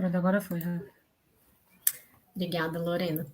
Pronto, agora foi. Obrigada, Lorena.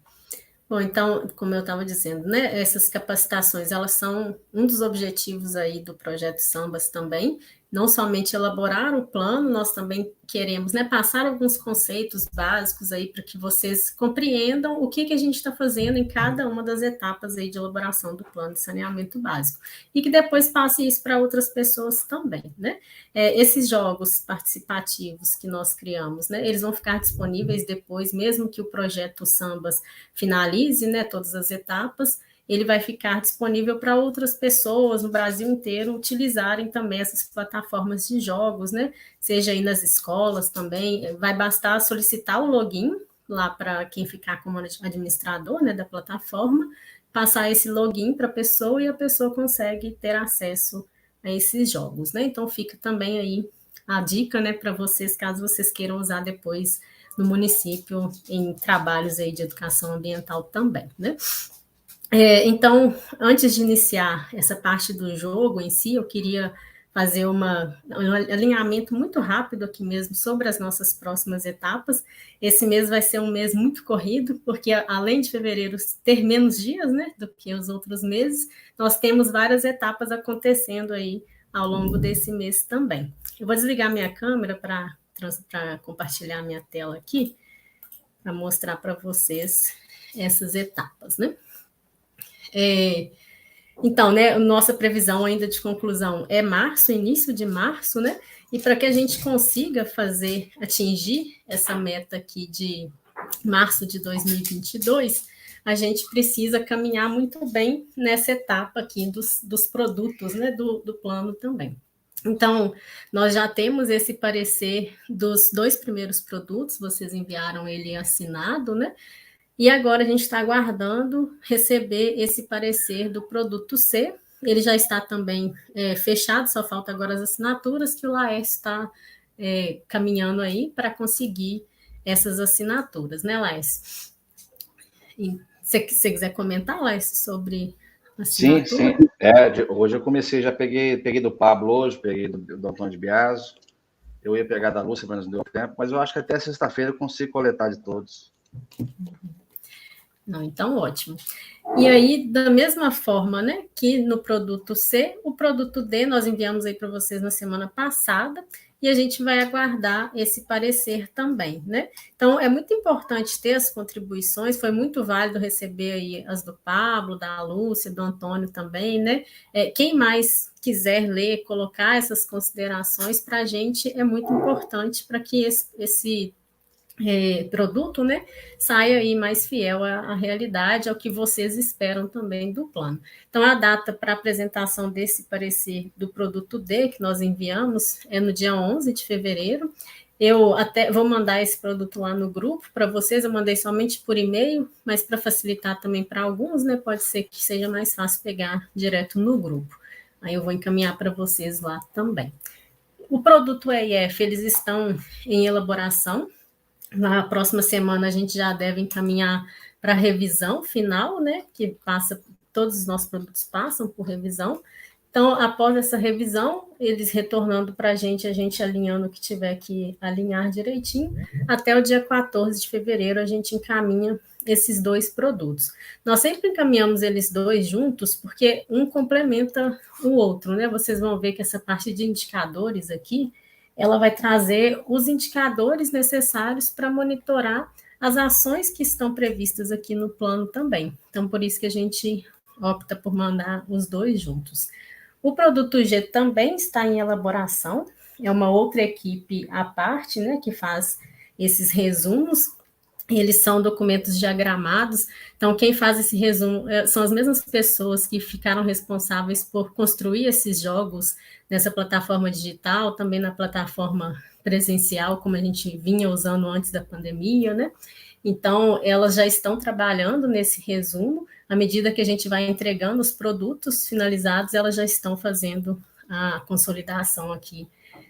Bom, então, como eu estava dizendo, né, essas capacitações, elas são um dos objetivos aí do projeto Sambas também, não somente elaborar o plano, nós também queremos, né, passar alguns conceitos básicos aí para que vocês compreendam o que a gente está fazendo em cada uma das etapas aí de elaboração do plano de saneamento básico, e que depois passe isso para outras pessoas também, né. Esses jogos participativos que nós criamos, né, eles vão ficar disponíveis depois, mesmo que o projeto Sambas finalize, né, todas as etapas, ele vai ficar disponível para outras pessoas no Brasil inteiro utilizarem também essas plataformas de jogos, né? Seja aí nas escolas também, vai bastar solicitar o login lá para quem ficar como administrador, né, da plataforma, passar esse login para a pessoa e a pessoa consegue ter acesso a esses jogos, né? Então fica também aí a dica, né, para vocês, caso vocês queiram usar depois no município em trabalhos aí de educação ambiental também, né? Então, antes de iniciar essa parte do jogo em si, eu queria fazer um alinhamento muito rápido aqui mesmo sobre as nossas próximas etapas. Esse mês vai ser um mês muito corrido, porque além de fevereiro ter menos dias, né, do que os outros meses, nós temos várias etapas acontecendo aí ao longo desse mês também. Eu vou desligar minha câmera para compartilhar minha tela aqui, para mostrar para vocês essas etapas, né? Então, né, nossa previsão ainda de conclusão é março, início de março, né? E para que a gente consiga atingir essa meta aqui de março de 2022, a gente precisa caminhar muito bem nessa etapa aqui dos produtos, né, do plano também. Então, nós já temos esse parecer dos 2 primeiros produtos, vocês enviaram ele assinado, né? E agora a gente está aguardando receber esse parecer do produto C. Ele já está também fechado, só falta agora as assinaturas, que o Laércio está caminhando aí para conseguir essas assinaturas, né, Laércio? E se você quiser comentar, Laércio, sobre assinatura? Sim. Hoje eu comecei, já peguei do Pablo hoje, peguei do Antônio de Biasio. Eu ia pegar da Lúcia, mas não deu tempo. Mas eu acho que até sexta-feira eu consigo coletar de todos. Não, então ótimo. E aí, da mesma forma, né, que no produto C, o produto D nós enviamos aí para vocês na semana passada, e a gente vai aguardar esse parecer também, né? Então, é muito importante ter as contribuições, foi muito válido receber aí as do Pablo, da Lúcia, do Antônio também, né? Quem mais quiser ler, colocar essas considerações, para a gente é muito importante para que esse produto, né, saia aí mais fiel à realidade, ao que vocês esperam também do plano. Então, a data para apresentação desse parecer do produto D, que nós enviamos, é no dia 11 de fevereiro. Eu até vou mandar esse produto lá no grupo para vocês, eu mandei somente por e-mail, mas para facilitar também para alguns, né, pode ser que seja mais fácil pegar direto no grupo. Aí eu vou encaminhar para vocês lá também. O produto EIF, eles estão em elaboração. Na próxima semana a gente já deve encaminhar para a revisão final, né? Que todos os nossos produtos passam por revisão. Então, após essa revisão, eles retornando para a gente alinhando o que tiver que alinhar direitinho, até o dia 14 de fevereiro a gente encaminha esses 2 produtos. Nós sempre encaminhamos eles 2 juntos, porque um complementa o outro, né? Vocês vão ver que essa parte de indicadores aqui, ela vai trazer os indicadores necessários para monitorar as ações que estão previstas aqui no plano também. Então, por isso que a gente opta por mandar os 2 juntos. O produto G também está em elaboração, é uma outra equipe à parte, né, que faz esses resumos. Eles são documentos diagramados, então quem faz esse resumo são as mesmas pessoas que ficaram responsáveis por construir esses jogos nessa plataforma digital, também na plataforma presencial, como a gente vinha usando antes da pandemia, né? Então, elas já estão trabalhando nesse resumo, à medida que a gente vai entregando os produtos finalizados, elas já estão fazendo a consolidação aqui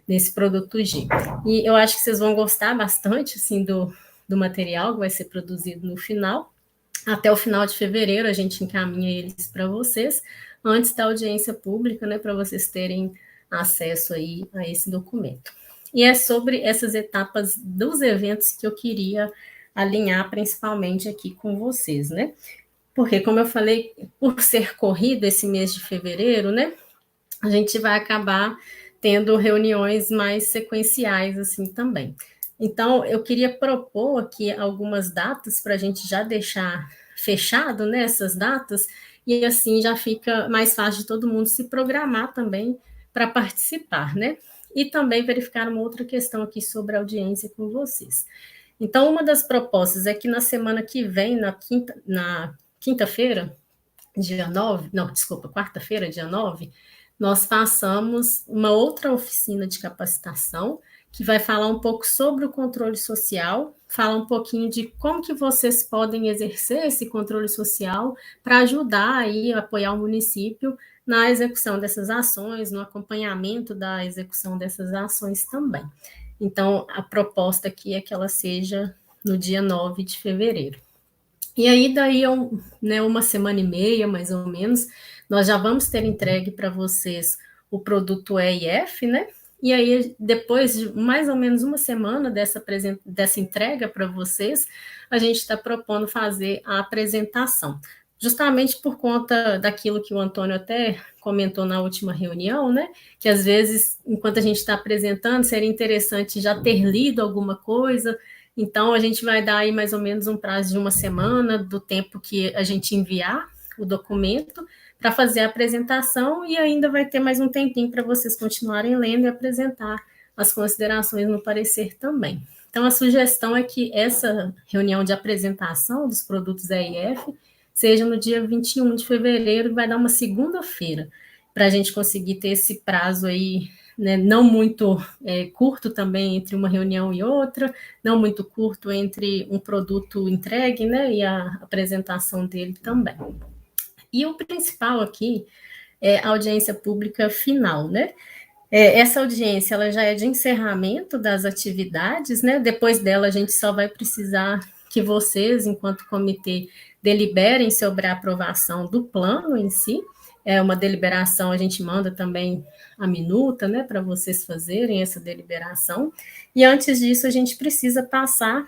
nesse produto G. E eu acho que vocês vão gostar bastante, assim, do material que vai ser produzido no final. Até o final de fevereiro a gente encaminha eles para vocês, antes da audiência pública, né, para vocês terem acesso aí a esse documento. e é sobre essas etapas dos eventos que eu queria alinhar principalmente aqui com vocês, né? Porque, como eu falei, por ser corrido esse mês de fevereiro, né, a gente vai acabar tendo reuniões mais sequenciais assim também. Então, eu queria propor aqui algumas datas para a gente já deixar fechado, né, essas datas, e assim já fica mais fácil de todo mundo se programar também para participar, né? E também verificar uma outra questão aqui sobre a audiência com vocês. Então, uma das propostas é que na semana que vem, na quinta-feira, dia 9, não, desculpa, quarta-feira, dia 9, nós façamos uma outra oficina de capacitação que vai falar um pouco sobre o controle social, falar um pouquinho de como que vocês podem exercer esse controle social para ajudar aí a apoiar o município na execução dessas ações, no acompanhamento da execução dessas ações também. Então, a proposta aqui é que ela seja no dia 9 de fevereiro. E aí, daí, né, uma semana e meia, mais ou menos, nós já vamos ter entregue para vocês o produto EIF, né? E aí, depois de mais ou menos uma semana dessa entrega para vocês, a gente está propondo fazer a apresentação. Justamente por conta daquilo que o Antônio até comentou na última reunião, né? Que às vezes, enquanto a gente está apresentando, seria interessante já ter lido alguma coisa. Então, a gente vai dar aí mais ou menos um prazo de uma semana do tempo que a gente enviar o documento para fazer a apresentação e ainda vai ter mais um tempinho para vocês continuarem lendo e apresentar as considerações no parecer também. Então, a sugestão é que essa reunião de apresentação dos produtos EIF seja no dia 21 de fevereiro, vai dar uma segunda-feira, para a gente conseguir ter esse prazo aí, né, não muito curto também entre uma reunião e outra, não muito curto entre um produto entregue, né, e a apresentação dele também. E o principal aqui é a audiência pública final, né? Essa audiência ela já é de encerramento das atividades, né? Depois dela a gente só vai precisar que vocês, enquanto comitê, deliberem sobre a aprovação do plano em si. É uma deliberação, a gente manda também a minuta, né, para vocês fazerem essa deliberação. E antes disso, a gente precisa passar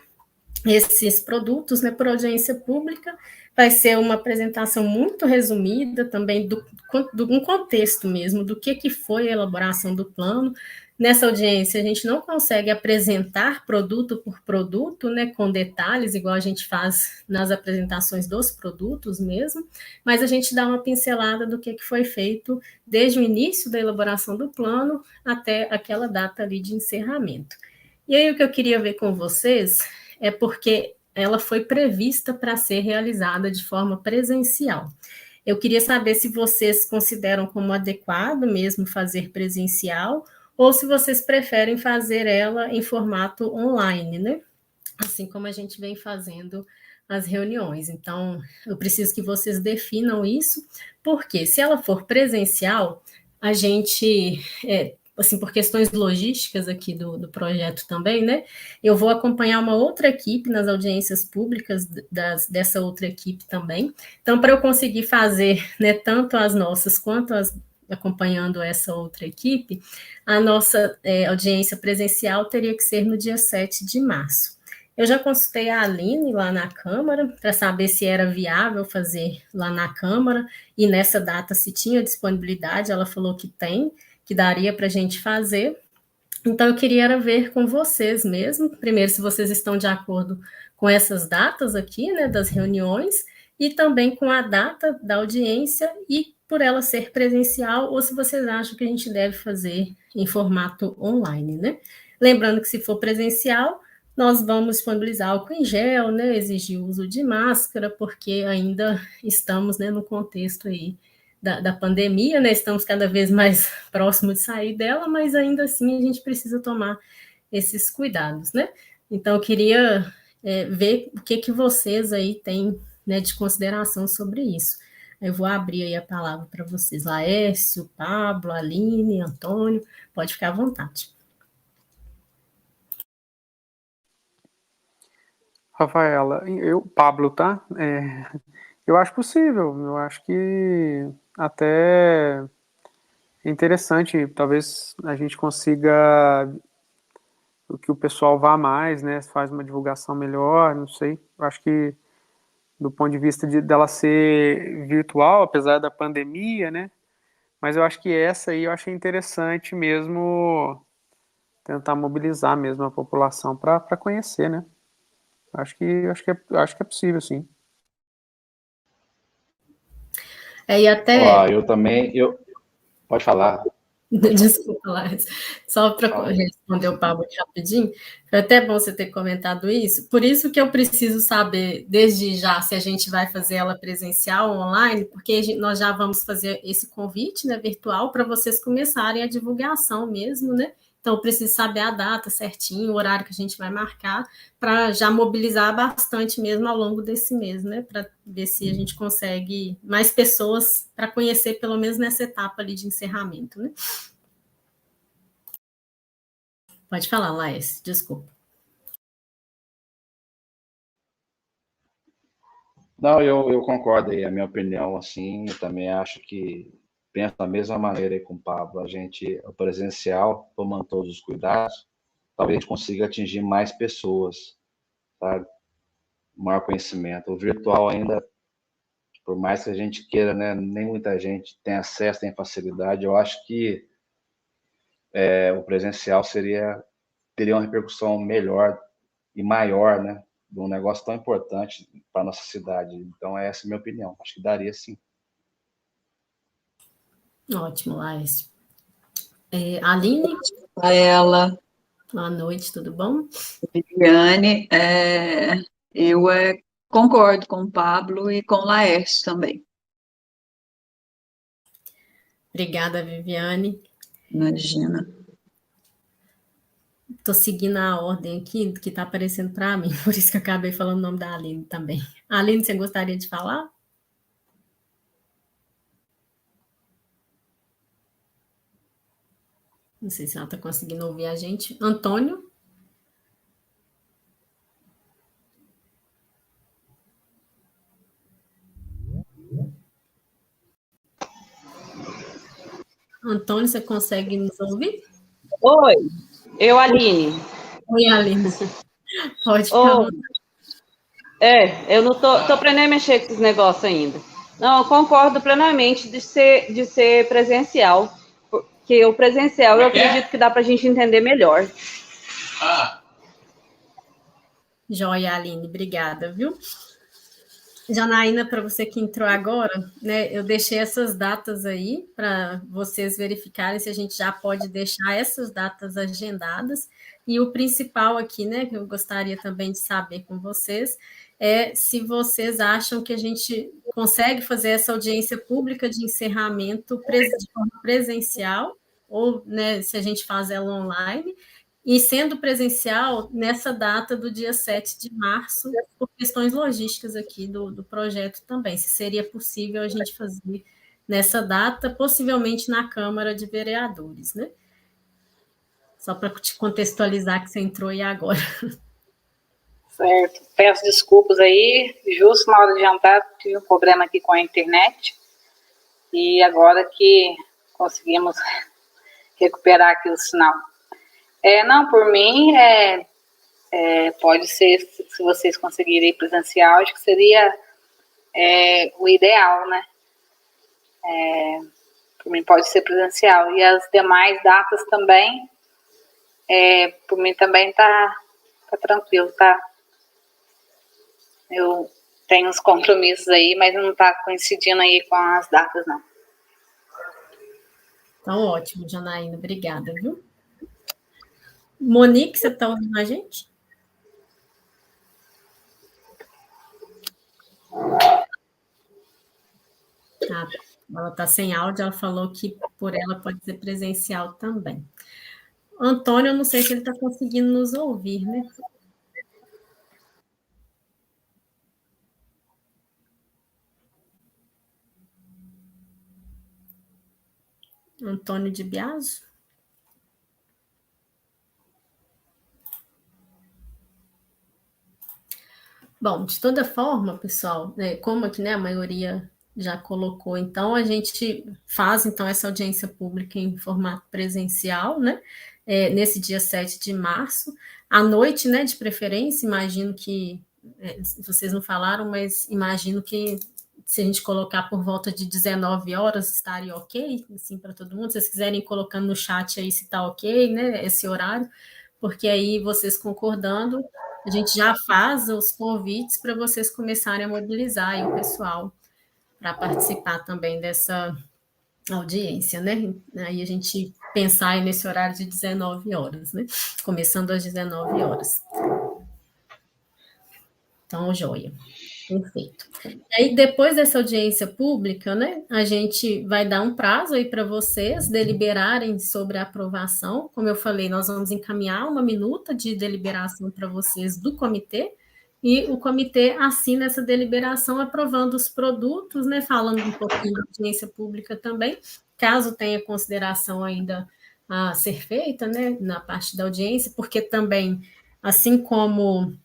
esses produtos, né, por audiência pública. Vai ser uma apresentação muito resumida também do um contexto mesmo do que foi a elaboração do plano. Nessa audiência, a gente não consegue apresentar produto por produto, né, com detalhes, igual a gente faz nas apresentações dos produtos mesmo, mas a gente dá uma pincelada do que foi feito desde o início da elaboração do plano até aquela data ali de encerramento. E aí, o que eu queria ver com vocês é porque ela foi prevista para ser realizada de forma presencial. Eu queria saber se vocês consideram como adequado mesmo fazer presencial ou se vocês preferem fazer ela em formato online, né? Assim como a gente vem fazendo as reuniões. Então, eu preciso que vocês definam isso, porque se ela for presencial, a gente assim, por questões logísticas aqui do projeto também, né? Eu vou acompanhar uma outra equipe nas audiências públicas dessa outra equipe também. Então, para eu conseguir fazer, né, tanto as nossas quanto as acompanhando essa outra equipe, a nossa audiência presencial teria que ser no dia 7 de março. Eu já consultei a Aline lá na Câmara para saber se era viável fazer lá na Câmara e nessa data se tinha disponibilidade, ela falou que tem, que daria para a gente fazer. Então, eu queria ver com vocês mesmo, primeiro, se vocês estão de acordo com essas datas aqui, né, das reuniões, e também com a data da audiência e por ela ser presencial, ou se vocês acham que a gente deve fazer em formato online, né? Lembrando que se for presencial, nós vamos disponibilizar álcool em gel, né, exigir o uso de máscara, porque ainda estamos, né, no contexto aí da pandemia, né? Estamos cada vez mais próximos de sair dela, mas ainda assim a gente precisa tomar esses cuidados, né? Então, eu queria ver o que vocês aí têm, né, de consideração sobre isso. Eu vou abrir aí a palavra para vocês, Laércio, Pablo, Aline, Antônio, pode ficar à vontade. Rafaela, Pablo, tá? Eu acho possível, eu acho que até é interessante, talvez a gente consiga que o pessoal vá mais, né? Faz uma divulgação melhor, não sei. Eu acho que do ponto de vista dela ser virtual, apesar da pandemia, né? Mas eu acho que essa aí eu achei interessante mesmo tentar mobilizar mesmo a população para conhecer, né? Acho que é possível, sim. E até. Ó, eu também, pode falar. Desculpa, Laís. Só para responder o Pablo rapidinho, foi até bom você ter comentado isso. Por isso que eu preciso saber, desde já, se a gente vai fazer ela presencial ou online, porque nós já vamos fazer esse convite, né, virtual, para vocês começarem a divulgação mesmo, né? Então, eu preciso saber a data certinho, o horário que a gente vai marcar, para já mobilizar bastante mesmo ao longo desse mês, né? Para ver se a gente consegue mais pessoas para conhecer, pelo menos nessa etapa ali de encerramento, né? Pode falar, Laís, desculpa. Não, eu concordo aí, a minha opinião, assim, eu também acho que penso da mesma maneira aí com o Pablo, o presencial, tomando todos os cuidados, talvez a gente consiga atingir mais pessoas, sabe? Maior conhecimento. O virtual ainda, por mais que a gente queira, né, nem muita gente tem acesso, tem facilidade, eu acho que o presencial teria uma repercussão melhor e maior, né, de um negócio tão importante para nossa cidade. Então, essa é a minha opinião. Acho que daria sim. Ótimo, Laís. Aline? A ela, Boa noite, tudo bom? Viviane, eu concordo com o Pablo e com o Laércio também. Obrigada, Viviane. Imagina. Estou seguindo a ordem aqui que está aparecendo para mim, por isso que eu acabei falando o nome da Aline também. Aline, você gostaria de falar? Não sei se ela está conseguindo ouvir a gente. Antônio? Antônio, você consegue nos ouvir? Oi, Aline. Oi, Aline. Pode Oh, falar. eu não tô aprendendo a mexer com esses negócios ainda. Não, eu concordo plenamente de ser presencial, porque o presencial eu acredito que dá para a gente entender melhor. Joia, Aline, obrigada, viu? Janaína, para você que entrou agora, né, eu deixei essas datas aí para vocês verificarem se a gente já pode deixar essas datas agendadas. E o principal aqui, né, que eu gostaria também de saber com vocês, é se vocês acham que a gente consegue fazer essa audiência pública de encerramento de forma presencial, ou, né, se a gente faz ela online, e sendo presencial nessa data do dia 7 de março, por questões logísticas aqui do projeto também, se seria possível a gente fazer nessa data, possivelmente na Câmara de Vereadores, né? Só para te contextualizar que você entrou aí agora. Certo, peço desculpas aí, justo na hora de jantar tive um problema aqui com a internet e agora que conseguimos recuperar aqui o sinal. Não, por mim, pode ser, se vocês conseguirem presencial, acho que seria o ideal, né? Por mim pode ser presencial. E as demais datas também, por mim também tá tranquilo, tá? Eu tenho uns compromissos aí, mas não tá coincidindo aí com as datas, não. Então, ótimo, Janaína, obrigada, viu? Monique, você está ouvindo a gente? Ela está sem áudio, ela falou que por ela pode ser presencial também. Antônio, eu não sei se ele está conseguindo nos ouvir, né? Antônio de Biasio? Bom, de toda forma, pessoal, né, como aqui, né, a maioria já colocou. Então, a gente faz, então, essa audiência pública em formato presencial, né? Nesse dia 7 de março, à noite, né, de preferência, imagino que, vocês não falaram, mas imagino que se a gente colocar por volta de 19 horas, estaria ok, assim, para todo mundo. Se vocês quiserem ir colocando no chat aí se está ok, né, esse horário, porque aí vocês concordando, a gente já faz os convites para vocês começarem a mobilizar aí o pessoal para participar também dessa audiência, né? Aí a gente pensar aí nesse horário de 19 horas, né? Começando às 19 horas. Então, joia. Perfeito. E aí, depois dessa audiência pública, né, a gente vai dar um prazo aí para vocês deliberarem sobre a aprovação. Como eu falei, nós vamos encaminhar uma minuta de deliberação para vocês do comitê, e o comitê assina essa deliberação aprovando os produtos, né, falando um pouquinho da audiência pública também, caso tenha consideração ainda a ser feita, né, na parte da audiência, porque também, assim como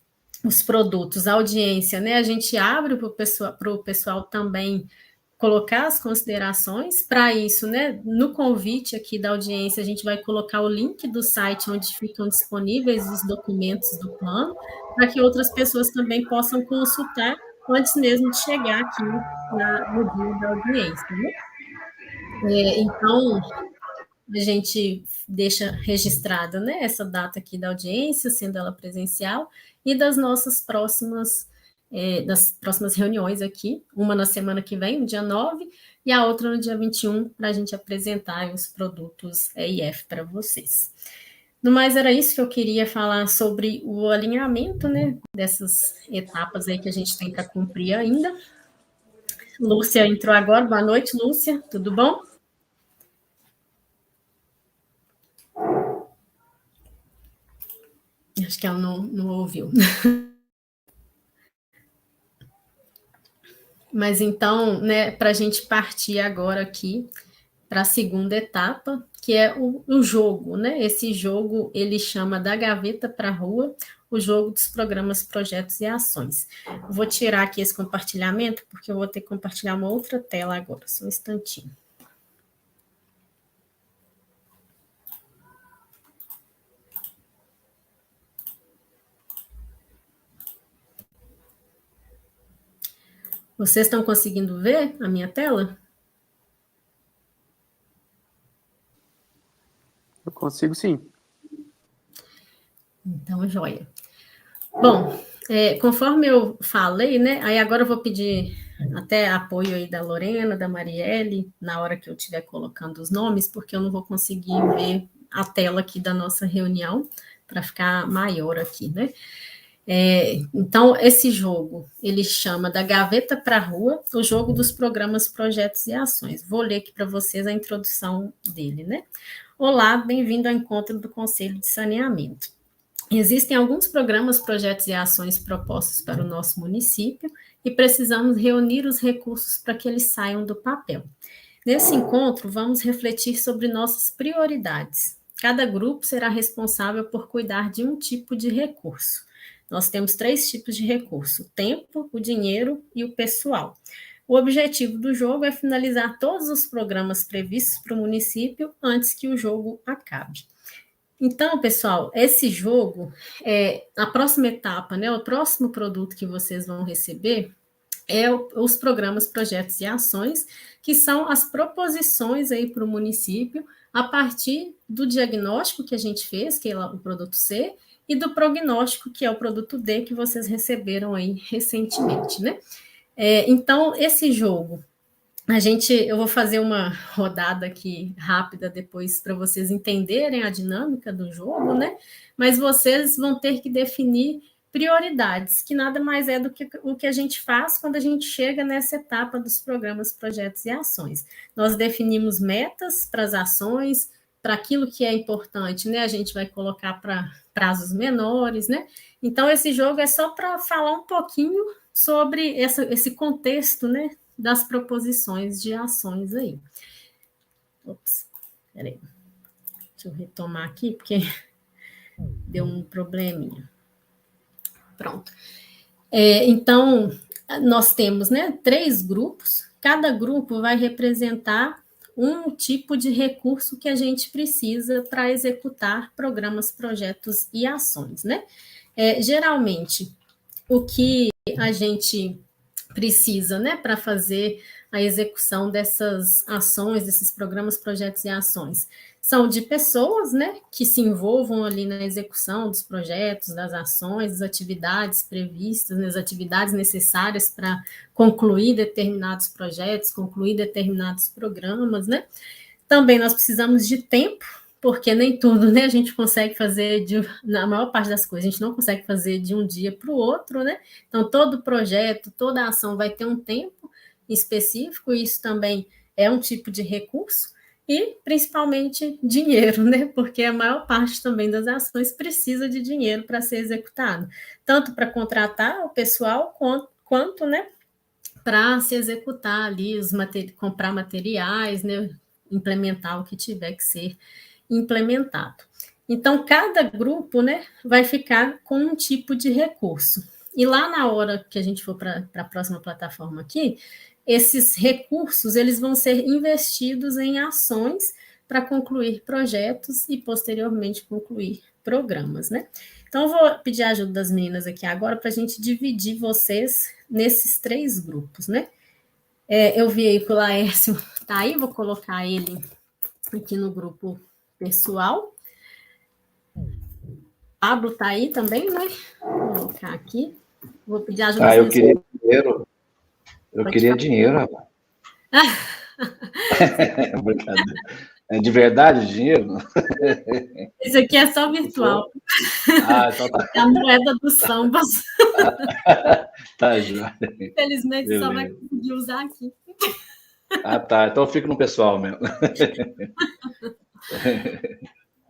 os produtos, a audiência, né? A gente abre para o pessoal também colocar as considerações. Para isso, né? No convite aqui da audiência, a gente vai colocar o link do site onde ficam disponíveis os documentos do plano, para que outras pessoas também possam consultar antes mesmo de chegar aqui no dia da audiência, né? Então, a gente deixa registrada, né, essa data aqui da audiência, sendo ela presencial, e das nossas das próximas reuniões aqui, uma na semana que vem, no dia 9, e a outra no dia 21, para a gente apresentar os produtos EIF para vocês. No mais, era isso que eu queria falar sobre o alinhamento, né, dessas etapas aí que a gente tem para cumprir ainda. Lúcia entrou agora. Boa noite, Lúcia, tudo bom? Acho que ela não ouviu. Mas então, né, para a gente partir agora aqui para a segunda etapa, que é o jogo, né? Esse jogo ele chama Da Gaveta para a Rua, o jogo dos programas, projetos e ações. Vou tirar aqui esse compartilhamento, porque eu vou ter que compartilhar uma outra tela agora, só um instantinho. Vocês estão conseguindo ver a minha tela? Eu consigo, sim. Então, joia. Bom, conforme eu falei, né? Aí agora eu vou pedir até apoio aí da Lorena, da Marielle, na hora que eu estiver colocando os nomes, porque eu não vou conseguir ver a tela aqui da nossa reunião, para ficar maior aqui, né? Então, esse jogo, ele chama Da Gaveta para a Rua, o jogo dos programas, projetos e ações. Vou ler aqui para vocês a introdução dele, né? Olá, bem-vindo ao encontro do Conselho de Saneamento. Existem alguns programas, projetos e ações propostos para o nosso município e precisamos reunir os recursos para que eles saiam do papel. Nesse encontro, vamos refletir sobre nossas prioridades. Cada grupo será responsável por cuidar de um tipo de recurso. Nós temos 3 tipos de recurso: o tempo, o dinheiro e o pessoal. O objetivo do jogo é finalizar todos os programas previstos para o município antes que o jogo acabe. Então, pessoal, esse jogo, a próxima etapa, né, o próximo produto que vocês vão receber os programas, projetos e ações, que são as proposições aí para o município a partir do diagnóstico que a gente fez, que é o produto C, e do prognóstico, que é o produto D, que vocês receberam aí recentemente, né? Então, esse jogo, eu vou fazer uma rodada aqui rápida depois para vocês entenderem a dinâmica do jogo, né? Mas vocês vão ter que definir prioridades, que nada mais é do que o que a gente faz quando a gente chega nessa etapa dos programas, projetos e ações. Nós definimos metas para as ações, para aquilo que é importante, né? A gente vai colocar para prazos menores, né? Então, esse jogo é só para falar um pouquinho sobre esse contexto, né, das proposições de ações aí. Ops, peraí. Deixa eu retomar aqui, porque deu um probleminha. Pronto. Então, nós temos, né, 3 grupos, cada grupo vai representar um tipo de recurso que a gente precisa para executar programas, projetos e ações, né? Geralmente, o que a gente precisa, né, para fazer a execução dessas ações, desses programas, projetos e ações, são de pessoas, né, que se envolvam ali na execução dos projetos, das ações, das atividades previstas, das atividades necessárias para concluir determinados projetos, concluir determinados programas, né? Também nós precisamos de tempo, porque nem tudo, né, a gente consegue fazer, na maior parte das coisas, a gente não consegue fazer de um dia para o outro, né? Então, todo projeto, toda ação vai ter um tempo específico, e isso também é um tipo de recurso, e principalmente dinheiro, né? Porque a maior parte também das ações precisa de dinheiro para ser executado, tanto para contratar o pessoal, quanto né, para se executar ali, comprar materiais, né? Implementar o que tiver que ser implementado. Então, cada grupo, né, vai ficar com um tipo de recurso. E lá na hora que a gente for para a próxima plataforma aqui, esses recursos, eles vão ser investidos em ações para concluir projetos e, posteriormente, concluir programas, né? Então, eu vou pedir a ajuda das meninas aqui agora para a gente dividir vocês nesses 3 grupos, né? Eu vi aí que o Laércio está aí, vou colocar ele aqui no grupo pessoal. Pablo está aí também, né? Vou colocar aqui. Vou pedir ajuda. Eu queria dinheiro. Eu queria dinheiro, rapaz. Brincadeira. É de verdade dinheiro? Esse aqui é só virtual. Então tá. É a moeda do samba. Tá, joia. Infelizmente, beleza. Só vai conseguir usar aqui. Tá. Então eu fico no pessoal mesmo.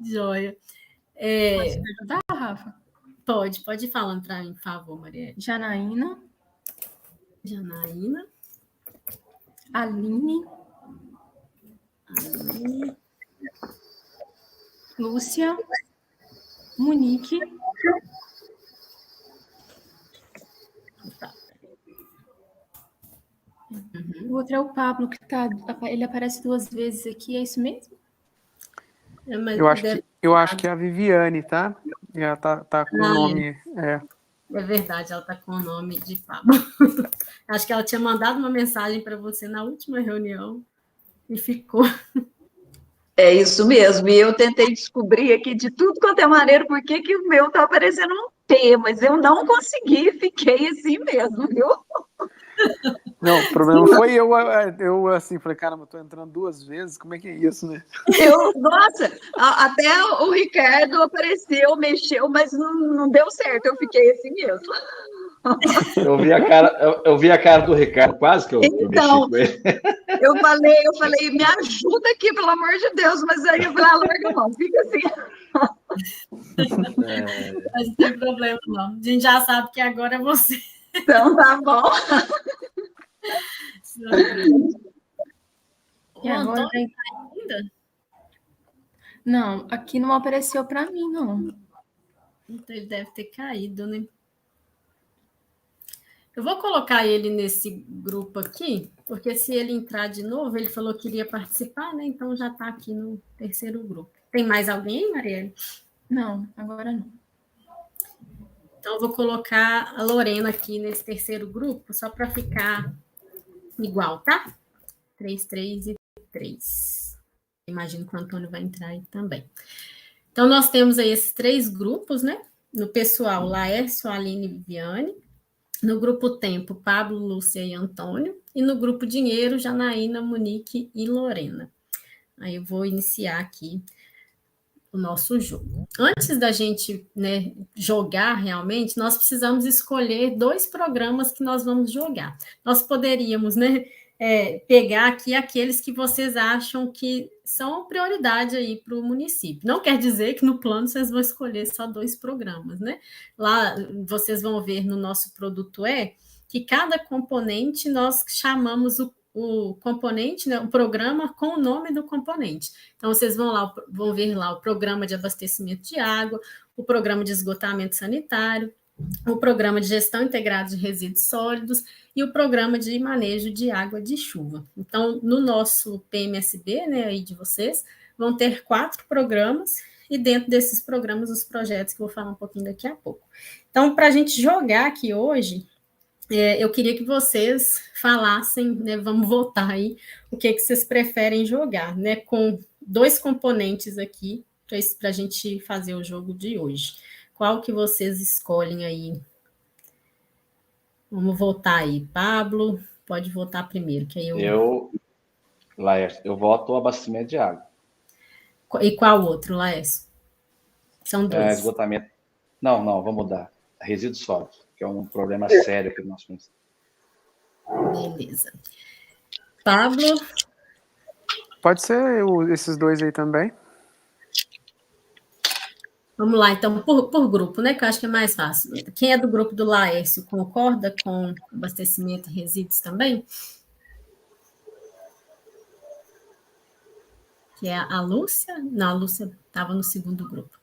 Joia. Pode perguntar, Rafa? Pode ir falando para mim, por favor, Marielle. Janaína. Aline. Lúcia. Monique. O outro é o Pablo, que ele aparece 2 vezes aqui, é isso mesmo? Eu acho que é a Viviane, tá? Ela tá com o nome... É verdade, ela está com o nome de Pablo. Acho que ela tinha mandado uma mensagem para você na última reunião e ficou. É isso mesmo, e eu tentei descobrir aqui de tudo quanto é maneira por que o meu está aparecendo um P, mas eu não consegui, fiquei assim mesmo, viu? Não, o problema foi eu assim, falei, caramba, eu tô entrando 2 vezes, como é que é isso, né? Nossa, até o Ricardo apareceu, mexeu, mas não deu certo, eu fiquei assim mesmo. Eu vi a cara do Ricardo, quase que eu mexi com ele. Eu falei, me ajuda aqui, pelo amor de Deus, mas aí eu falei, larga a mão, fica assim. Mas não tem problema, não. A gente já sabe que agora é você. Então, tá bom. E agora ainda? Não, aqui não apareceu para mim, não. Então ele deve ter caído, né? Eu vou colocar ele nesse grupo aqui, porque se ele entrar de novo, ele falou que iria participar, né? Então já está aqui no 3º grupo. Tem mais alguém, Marielle? Não, agora não. Então eu vou colocar a Lorena aqui nesse 3º grupo, só para ficar igual, tá? 3, 3 e 3. Imagino que o Antônio vai entrar aí também. Então, nós temos aí esses 3 grupos, né? No pessoal, Laércio, Aline e Viviane. No grupo Tempo, Pablo, Lúcia e Antônio. E no grupo Dinheiro, Janaína, Monique e Lorena. Aí eu vou iniciar aqui o nosso jogo. Antes da gente, né, jogar realmente, nós precisamos escolher 2 programas que nós vamos jogar. Nós poderíamos, né, pegar aqui aqueles que vocês acham que são prioridade aí para o município. Não quer dizer que no plano vocês vão escolher só 2 programas, né? Lá vocês vão ver no nosso produto que cada componente nós chamamos o componente, né, o programa com o nome do componente. Então, vocês vão ver lá o programa de abastecimento de água, o programa de esgotamento sanitário, o Programa de Gestão Integrada de Resíduos Sólidos e o Programa de Manejo de Água de Chuva. Então, no nosso PMSB, né, aí de vocês, vão ter 4 programas, e dentro desses programas, os projetos que eu vou falar um pouquinho daqui a pouco. Então, para a gente jogar aqui hoje, eu queria que vocês falassem, né, vamos voltar aí, o que vocês preferem jogar, né, com 2 componentes aqui, para a gente fazer o jogo de hoje. Qual que vocês escolhem aí? Vamos votar aí. Pablo, pode votar primeiro, que aí Laércio, eu voto o abastecimento de água. E qual outro, Laércio? São 2. Esgotamento. Não, vamos mudar. Resíduos sólidos, que é um problema sério que nós temos. Beleza. Pablo? Pode ser esses 2 aí também. Vamos lá, então, por grupo, né? Que eu acho que é mais fácil. Quem é do grupo do Laércio concorda com abastecimento e resíduos também? Que é a Lúcia? Não, a Lúcia estava no segundo grupo.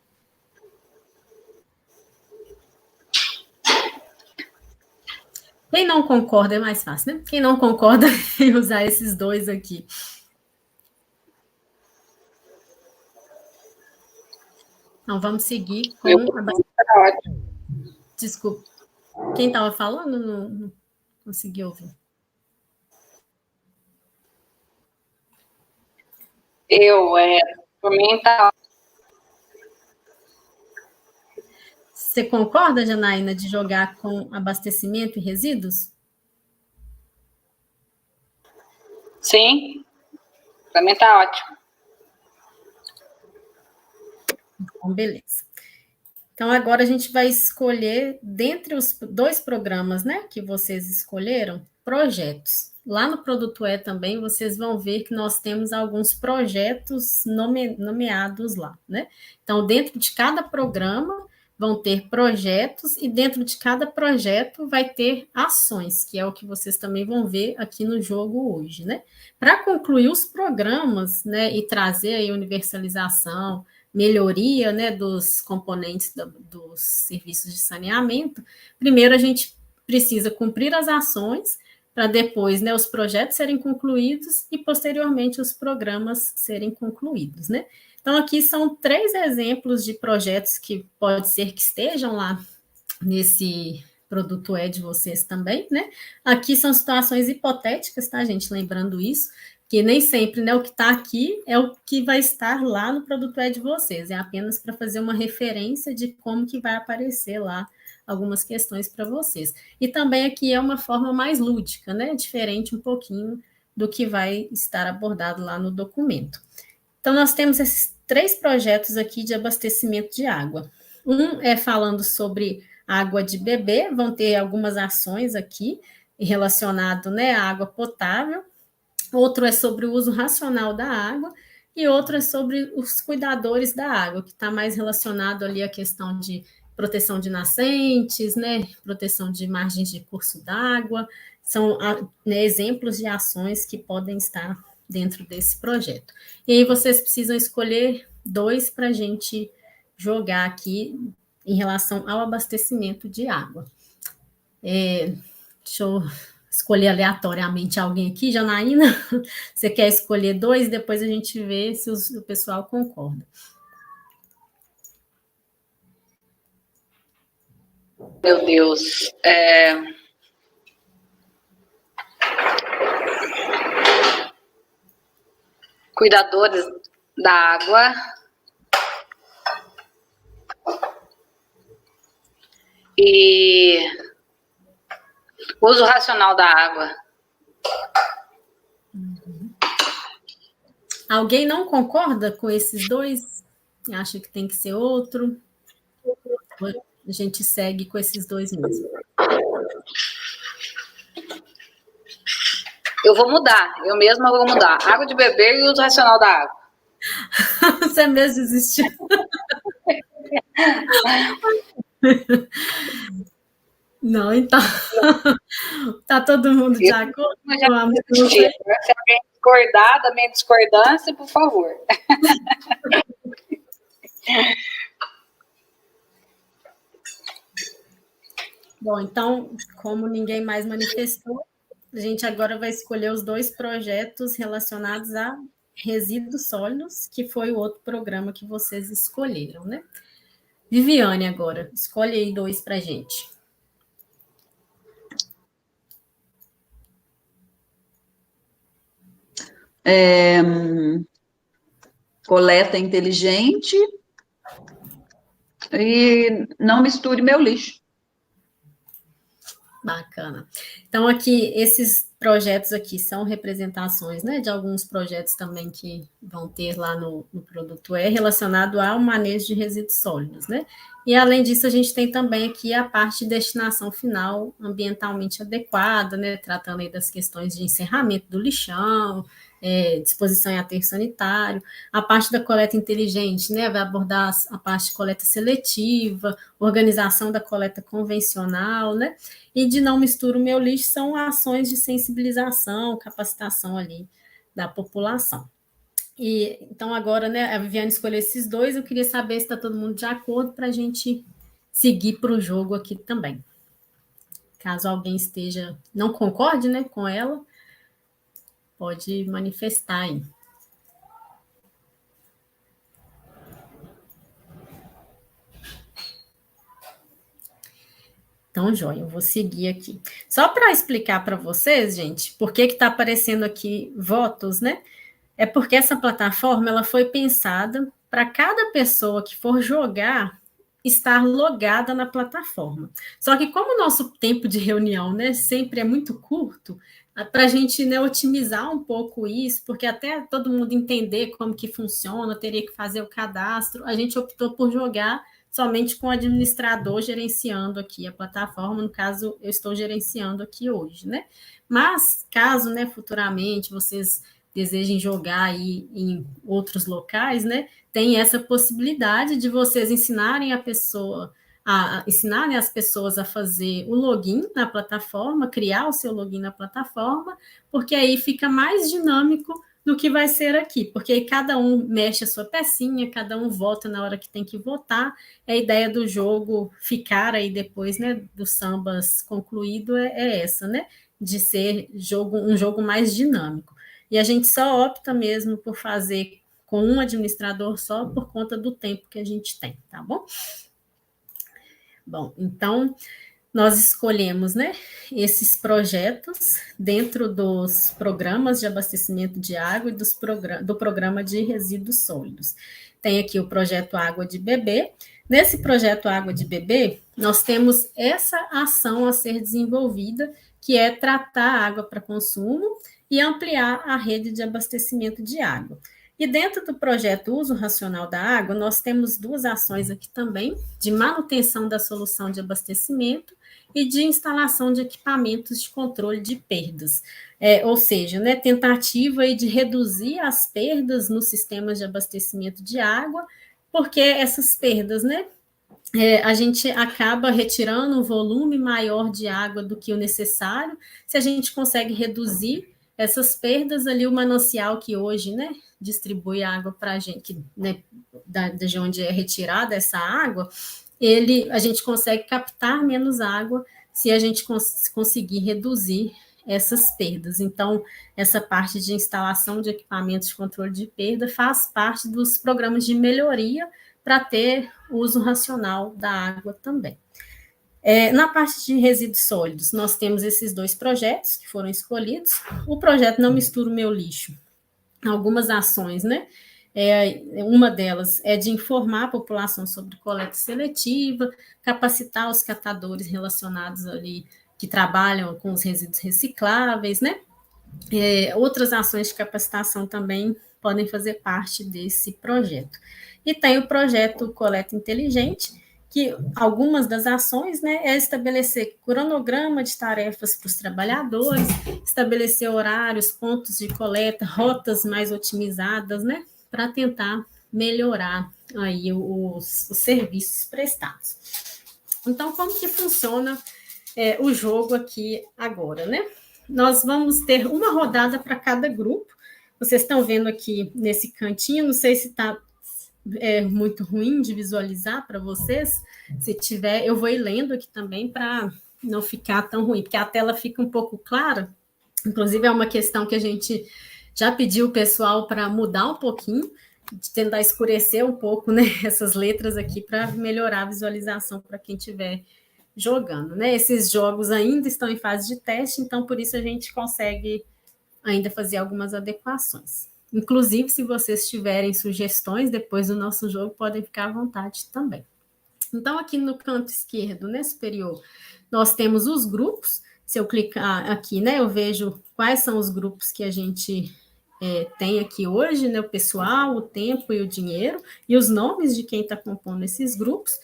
Quem não concorda é mais fácil, né? Quem não concorda em usar esses 2 aqui. Então, vamos seguir com abastecimento. Desculpa. Quem estava falando? Não consegui ouvir. Por mim tá. Você concorda, Janaína, de jogar com abastecimento e resíduos? Sim, para mim tá ótimo. Então, beleza. Então, agora a gente vai escolher, dentre os 2 programas, né, que vocês escolheram, projetos. Lá no Produto E também, vocês vão ver que nós temos alguns projetos nomeados lá, né? Então, dentro de cada programa, vão ter projetos, e dentro de cada projeto vai ter ações, que é o que vocês também vão ver aqui no jogo hoje, né? Para concluir os programas, né, e trazer aí universalização, melhoria, né, dos componentes dos serviços de saneamento, primeiro a gente precisa cumprir as ações, para depois, né, os projetos serem concluídos e, posteriormente, os programas serem concluídos, né? Então, aqui são 3 exemplos de projetos que pode ser que estejam lá nesse Produto E de vocês também, né? Aqui são situações hipotéticas, tá, gente? Lembrando isso, que nem sempre, né, o que está aqui é o que vai estar lá no Produto E de vocês, é apenas para fazer uma referência de como que vai aparecer lá algumas questões para vocês. E também aqui é uma forma mais lúdica, né? Diferente um pouquinho do que vai estar abordado lá no documento. Então, nós temos esses 3 projetos aqui de abastecimento de água. Um é falando sobre água de beber, vão ter algumas ações aqui relacionado, né, à água potável. Outro é sobre o uso racional da água, e outro é sobre os cuidadores da água, que está mais relacionado ali à questão de proteção de nascentes, né, proteção de margens de curso d'água, são, né, exemplos de ações que podem estar dentro desse projeto. E aí vocês precisam escolher 2 para a gente jogar aqui em relação ao abastecimento de água. Deixa eu escolher aleatoriamente alguém aqui. Janaína, você quer escolher 2? Depois a gente vê se o pessoal concorda. Meu Deus. Cuidadores da água. E uso racional da água. Alguém não concorda com esses 2? Acha que tem que ser outro? A gente segue com esses 2 mesmo. Eu vou mudar, eu mesma vou mudar. Água de beber e uso racional da água. Você mesmo desistiu. Não, então. Tá todo mundo de acordo? Se alguém discordar da minha discordância, por favor. Bom, então, como ninguém mais manifestou, a gente agora vai escolher os 2 projetos relacionados a resíduos sólidos, que foi o outro programa que vocês escolheram, né? Viviane, agora, escolhe aí 2 para a gente. Coleta inteligente e não misture meu lixo. Bacana. Então, aqui, esses projetos aqui são representações, né, de alguns projetos também que vão ter lá no produto relacionado ao manejo de resíduos sólidos, né? E, além disso, a gente tem também aqui a parte de destinação final ambientalmente adequada, né, tratando aí das questões de encerramento do lixão, disposição em aterro sanitário, a parte da coleta inteligente, né, vai abordar a parte de coleta seletiva, organização da coleta convencional, né, e de não mistura o meu lixo são ações de sensibilização, capacitação ali da população. E então agora, né, a Viviane escolheu esses 2, eu queria saber se está todo mundo de acordo para a gente seguir para o jogo aqui também. Caso alguém não concorde, né, com ela, pode manifestar aí. Então, joia, eu vou seguir aqui. Só para explicar para vocês, gente, por que está aparecendo aqui votos, né? É porque essa plataforma ela foi pensada para cada pessoa que for jogar estar logada na plataforma. Só que como o nosso tempo de reunião, né, sempre é muito curto, para a gente, né, otimizar um pouco isso, porque até todo mundo entender como que funciona, teria que fazer o cadastro, a gente optou por jogar somente com o administrador gerenciando aqui a plataforma, no caso, eu estou gerenciando aqui hoje, né? Mas, caso, né, futuramente vocês desejem jogar aí em outros locais, né, tem essa possibilidade de vocês ensinarem as pessoas a fazer o login na plataforma, criar o seu login na plataforma, porque aí fica mais dinâmico do que vai ser aqui, porque aí cada um mexe a sua pecinha, cada um vota na hora que tem que votar, a ideia do jogo ficar aí depois, né, dos sambas concluído é essa, né, de ser um jogo mais dinâmico. E a gente só opta mesmo por fazer com um administrador só por conta do tempo que a gente tem, tá bom? Bom, então, nós escolhemos, né, esses projetos dentro dos programas de abastecimento de água e do programa de resíduos sólidos. Tem aqui o projeto Água de Beber. Nesse projeto Água de Beber, nós temos essa ação a ser desenvolvida, que é tratar a água para consumo e ampliar a rede de abastecimento de água. E dentro do projeto Uso Racional da Água, nós temos 2 ações aqui também, de manutenção da solução de abastecimento e de instalação de equipamentos de controle de perdas. Ou seja, né, tentativa aí de reduzir as perdas nos sistemas de abastecimento de água, porque essas perdas, né, a gente acaba retirando um volume maior de água do que o necessário. Se a gente consegue reduzir essas perdas ali, o manancial que hoje, né, distribui água para a gente, né, de onde é retirada essa água, a gente consegue captar menos água se a gente conseguir reduzir essas perdas. Então, essa parte de instalação de equipamentos de controle de perda faz parte dos programas de melhoria para ter uso racional da água também. Na parte de resíduos sólidos, nós temos esses 2 projetos que foram escolhidos. O projeto Não Misturo Meu Lixo, algumas ações, né? Uma delas é de informar a população sobre coleta seletiva, capacitar os catadores relacionados ali, que trabalham com os resíduos recicláveis, né? Outras ações de capacitação também podem fazer parte desse projeto. E tem o projeto Coleta Inteligente, que algumas das ações, né, é estabelecer cronograma de tarefas para os trabalhadores, estabelecer horários, pontos de coleta, rotas mais otimizadas, né, para tentar melhorar aí os serviços prestados. Então, como que funciona o jogo aqui agora, né? Nós vamos ter uma rodada para cada grupo. Vocês estão vendo aqui nesse cantinho, não sei se está muito ruim de visualizar para vocês. Se tiver, eu vou ir lendo aqui também para não ficar tão ruim, porque a tela fica um pouco clara. Inclusive, é uma questão que a gente já pediu o pessoal para mudar um pouquinho, de tentar escurecer um pouco, né, essas letras aqui para melhorar a visualização para quem estiver jogando, né? Esses jogos ainda estão em fase de teste, então por isso a gente consegue ainda fazer algumas adequações. Inclusive, se vocês tiverem sugestões depois do nosso jogo, podem ficar à vontade também. Então, aqui no canto esquerdo, né, superior, nós temos os grupos. Se eu clicar aqui, né, eu vejo quais são os grupos que a gente tem aqui hoje, né, o pessoal, o tempo e o dinheiro, e os nomes de quem está compondo esses grupos.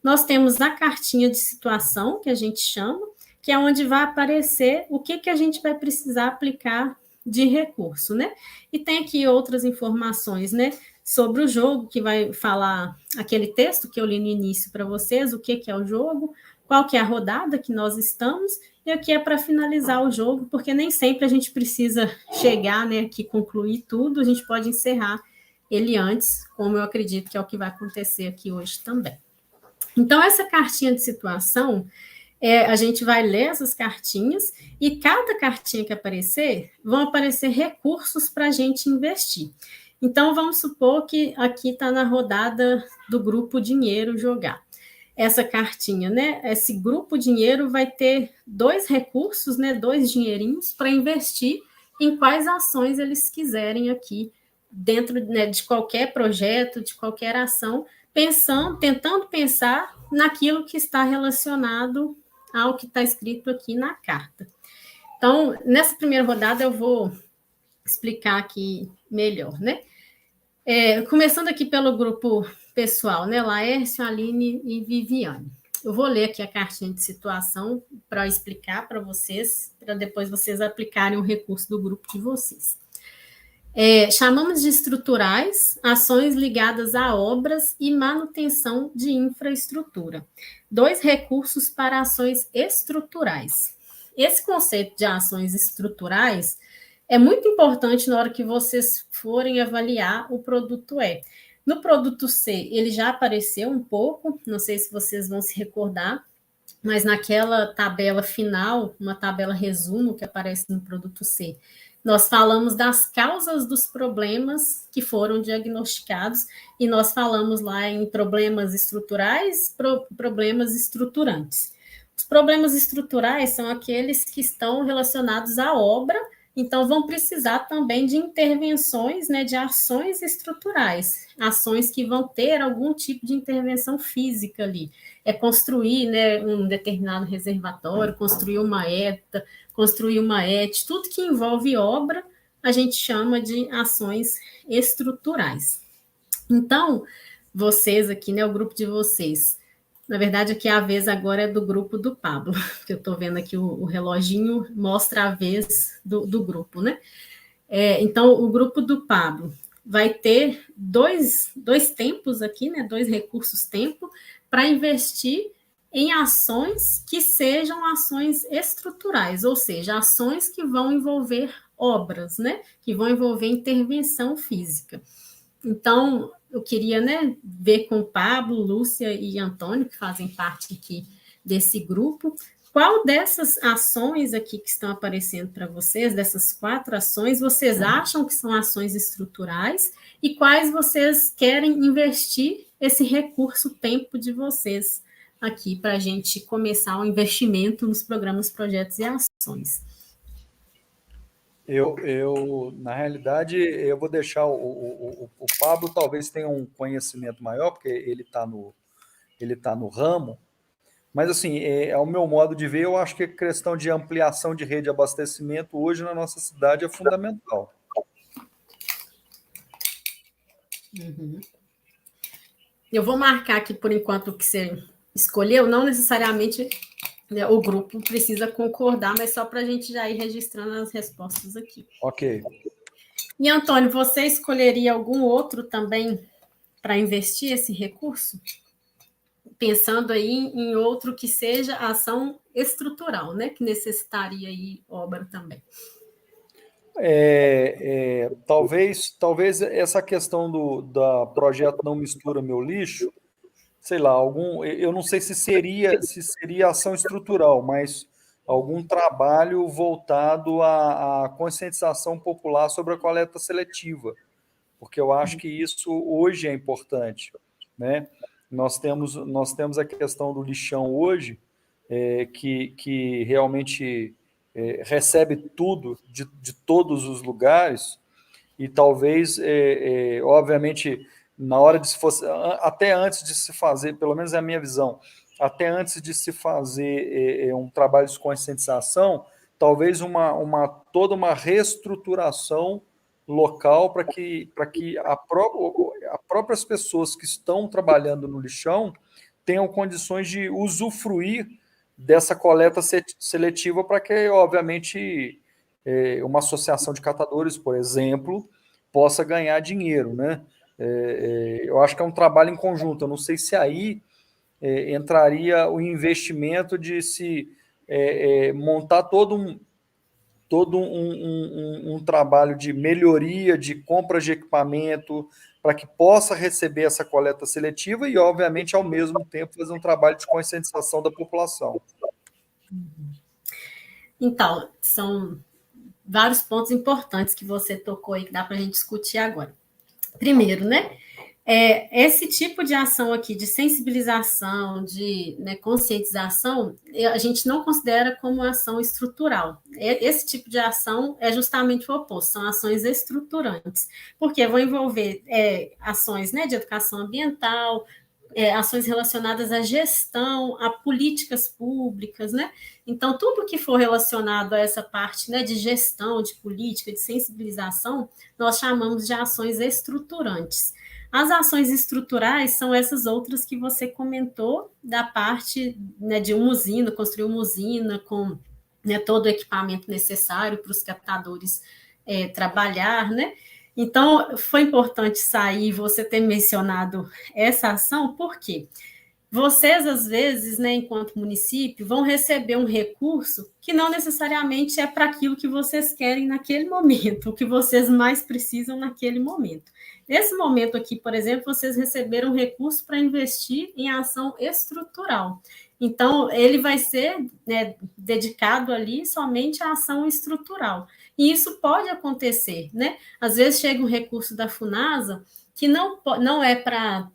Nós temos a cartinha de situação, que a gente chama, que é onde vai aparecer o que a gente vai precisar aplicar de recurso, né? E tem aqui outras informações, né, sobre o jogo, que vai falar aquele texto que eu li no início para vocês, o que é o jogo, qual que é a rodada que nós estamos, e aqui é para finalizar o jogo, porque nem sempre a gente precisa chegar, né, aqui concluir tudo, a gente pode encerrar ele antes, como eu acredito que é o que vai acontecer aqui hoje também. Então, essa cartinha de situação, a gente vai ler essas cartinhas e cada cartinha que aparecer, vão aparecer recursos para a gente investir. Então, vamos supor que aqui está na rodada do grupo dinheiro jogar. Essa cartinha, né? Esse grupo dinheiro vai ter 2 recursos, né? 2 dinheirinhos para investir em quais ações eles quiserem aqui dentro, né, de qualquer projeto, de qualquer ação, tentando pensar naquilo que está relacionado ao que está escrito aqui na carta. Então, nessa primeira rodada, eu vou explicar aqui melhor, né? Começando aqui pelo grupo pessoal, né? Laércio, Aline e Viviane. Eu vou ler aqui a cartinha de situação para explicar para vocês, para depois vocês aplicarem o recurso do grupo de vocês. Chamamos de estruturais ações ligadas a obras e manutenção de infraestrutura. 2 recursos para ações estruturais. Esse conceito de ações estruturais é muito importante na hora que vocês forem avaliar o produto E. No produto C, ele já apareceu um pouco, não sei se vocês vão se recordar, mas naquela tabela final, uma tabela resumo que aparece no produto C, nós falamos das causas dos problemas que foram diagnosticados e nós falamos lá em problemas estruturais, problemas estruturantes. Os problemas estruturais são aqueles que estão relacionados à obra, então vão precisar também de intervenções, né, de ações estruturais, ações que vão ter algum tipo de intervenção física ali. Construir, né, um determinado reservatório, construir uma ETA, construir uma ET, tudo que envolve obra, a gente chama de ações estruturais. Então, vocês aqui, né, o grupo de vocês, na verdade, aqui a vez agora é do grupo do Pablo, porque eu estou vendo aqui o reloginho mostra a vez do grupo, né? Então, o grupo do Pablo vai ter dois tempos aqui, né? 2 recursos tempo para investir em ações que sejam ações estruturais, ou seja, ações que vão envolver obras, né? Que vão envolver intervenção física. Então, eu queria, né, ver com Pablo, Lúcia e Antônio, que fazem parte aqui desse grupo, qual dessas ações aqui que estão aparecendo para vocês, dessas 4 ações, vocês acham que são ações estruturais e quais vocês querem investir esse recurso tempo de vocês aqui para a gente começar o investimento nos programas, projetos e ações. Na realidade, eu vou deixar o Pablo talvez tenha um conhecimento maior, porque ele tá no ramo, mas assim, ao meu modo de ver, eu acho que a questão de ampliação de rede de abastecimento hoje na nossa cidade é fundamental. Uhum. Eu vou marcar aqui, por enquanto, o que você escolheu, não necessariamente o grupo precisa concordar, mas só para a gente já ir registrando as respostas aqui. Ok. E, Antônio, você escolheria algum outro também para investir esse recurso? Pensando aí em outro que seja ação estrutural, né? Que necessitaria aí obra também. Talvez essa questão da projeto Não Mistura Meu Lixo, sei lá, eu não sei se seria ação estrutural, mas algum trabalho voltado à conscientização popular sobre a coleta seletiva, porque eu acho que isso hoje é importante, né? Nós temos a questão do lixão hoje, que realmente recebe tudo de todos os lugares, e talvez, obviamente, na hora de se fosse, até antes de se fazer, pelo menos é a minha visão, até antes de se fazer um trabalho de conscientização, talvez toda uma reestruturação local para que as próprias pessoas que estão trabalhando no lixão tenham condições de usufruir dessa coleta seletiva para que, obviamente, uma associação de catadores, por exemplo, possa ganhar dinheiro, né? Eu acho que é um trabalho em conjunto. Eu não sei se aí entraria o investimento de se montar todo um trabalho de melhoria, de compra de equipamento, para que possa receber essa coleta seletiva e, obviamente, ao mesmo tempo, fazer um trabalho de conscientização da população. Então, são vários pontos importantes que você tocou aí, que dá para a gente discutir agora. Primeiro, né? Esse tipo de ação aqui, de sensibilização, de conscientização, a gente não considera como ação estrutural. Esse tipo de ação é justamente o oposto, são ações estruturantes, porque vão envolver ações, né, de educação ambiental, ações relacionadas à gestão, a políticas públicas, né? Então, tudo que for relacionado a essa parte, né, de gestão, de política, de sensibilização, nós chamamos de ações estruturantes. As ações estruturais são essas outras que você comentou, da parte, né, de uma usina, construir uma usina com, né, todo o equipamento necessário para os captadores trabalhar, né? Então, foi importante sair, você ter mencionado essa ação, por quê? Vocês, às vezes, né, enquanto município, vão receber um recurso que não necessariamente é para aquilo que vocês querem naquele momento, o que vocês mais precisam naquele momento. Nesse momento aqui, por exemplo, vocês receberam um recurso para investir em ação estrutural. Então, ele vai ser, né, dedicado ali somente à ação estrutural. E isso pode acontecer, né? Às vezes chega um recurso da Funasa que não é para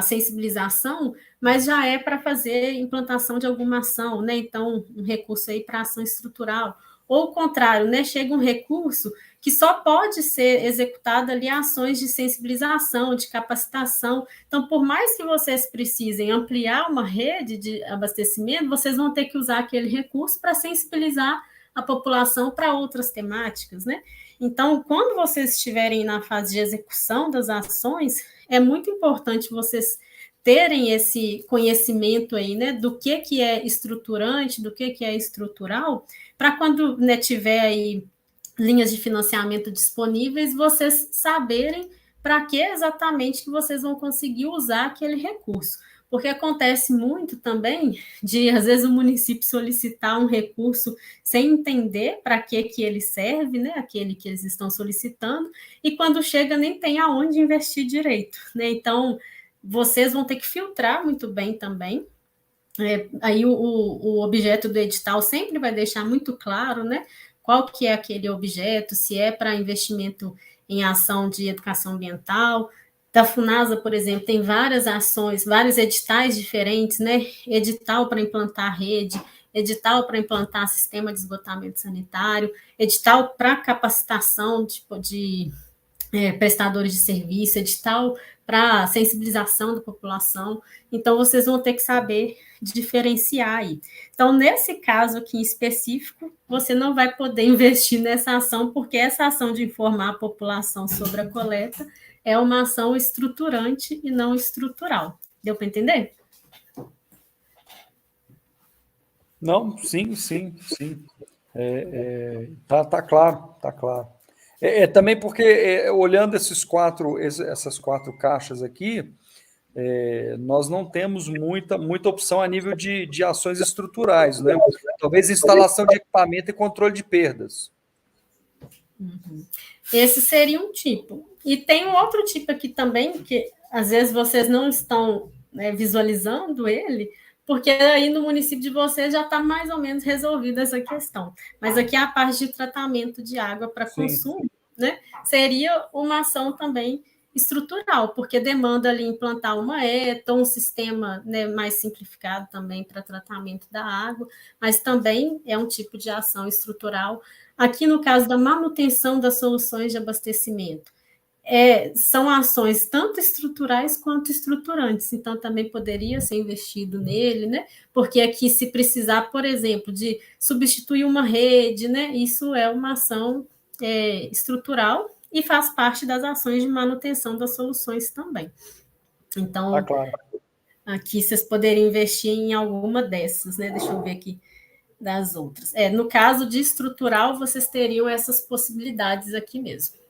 sensibilização, mas já é para fazer implantação de alguma ação, né? Então, um recurso aí para ação estrutural. Ou o contrário, né? Chega um recurso que só pode ser executado ali ações de sensibilização, de capacitação. Então, por mais que vocês precisem ampliar uma rede de abastecimento, vocês vão ter que usar aquele recurso para sensibilizar a população para outras temáticas, né? Então, quando vocês estiverem na fase de execução das ações, é muito importante vocês terem esse conhecimento aí, né, do que é estruturante, do que é estrutural, para quando, né, tiver aí linhas de financiamento disponíveis, vocês saberem para que exatamente que vocês vão conseguir usar aquele recurso. Porque acontece muito também de, às vezes, o município solicitar um recurso sem entender para que ele serve, né, aquele que eles estão solicitando, e quando chega nem tem aonde investir direito, né? Então, vocês vão ter que filtrar muito bem também. Aí o objeto do edital sempre vai deixar muito claro, né, qual que é aquele objeto, se é para investimento em ação de educação ambiental. Da Funasa, por exemplo, tem várias ações, vários editais diferentes, né? Edital para implantar rede, edital para implantar sistema de esgotamento sanitário, edital para capacitação de prestadores de serviço, edital para sensibilização da população. Então, vocês vão ter que saber diferenciar aí. Então, nesse caso aqui em específico, você não vai poder investir nessa ação, porque essa ação de informar a população sobre a coleta é uma ação estruturante e não estrutural. Deu para entender? Não, sim. Tá claro, tá claro. Também porque, olhando essas quatro caixas aqui, nós não temos muita opção a nível de ações estruturais, né? Talvez instalação de equipamento e controle de perdas. Uhum. Esse seria um tipo. E tem um outro tipo aqui também, que às vezes vocês não estão né, visualizando ele, porque aí no município de vocês já está mais ou menos resolvida essa questão. Mas aqui a parte de tratamento de água para consumo, né, seria uma ação também estrutural, porque demanda ali implantar uma ETA, um sistema, né, mais simplificado também para tratamento da água, mas também é um tipo de ação estrutural. Aqui no caso da manutenção das soluções de abastecimento, são ações tanto estruturais quanto estruturantes, então também poderia ser investido nele, né? Porque aqui, se precisar, por exemplo, de substituir uma rede, né? Isso é uma ação estrutural e faz parte das ações de manutenção das soluções também. Então, claro. Aqui vocês poderiam investir em alguma dessas, né? Deixa eu ver aqui das outras. No caso de estrutural, vocês teriam essas possibilidades aqui mesmo.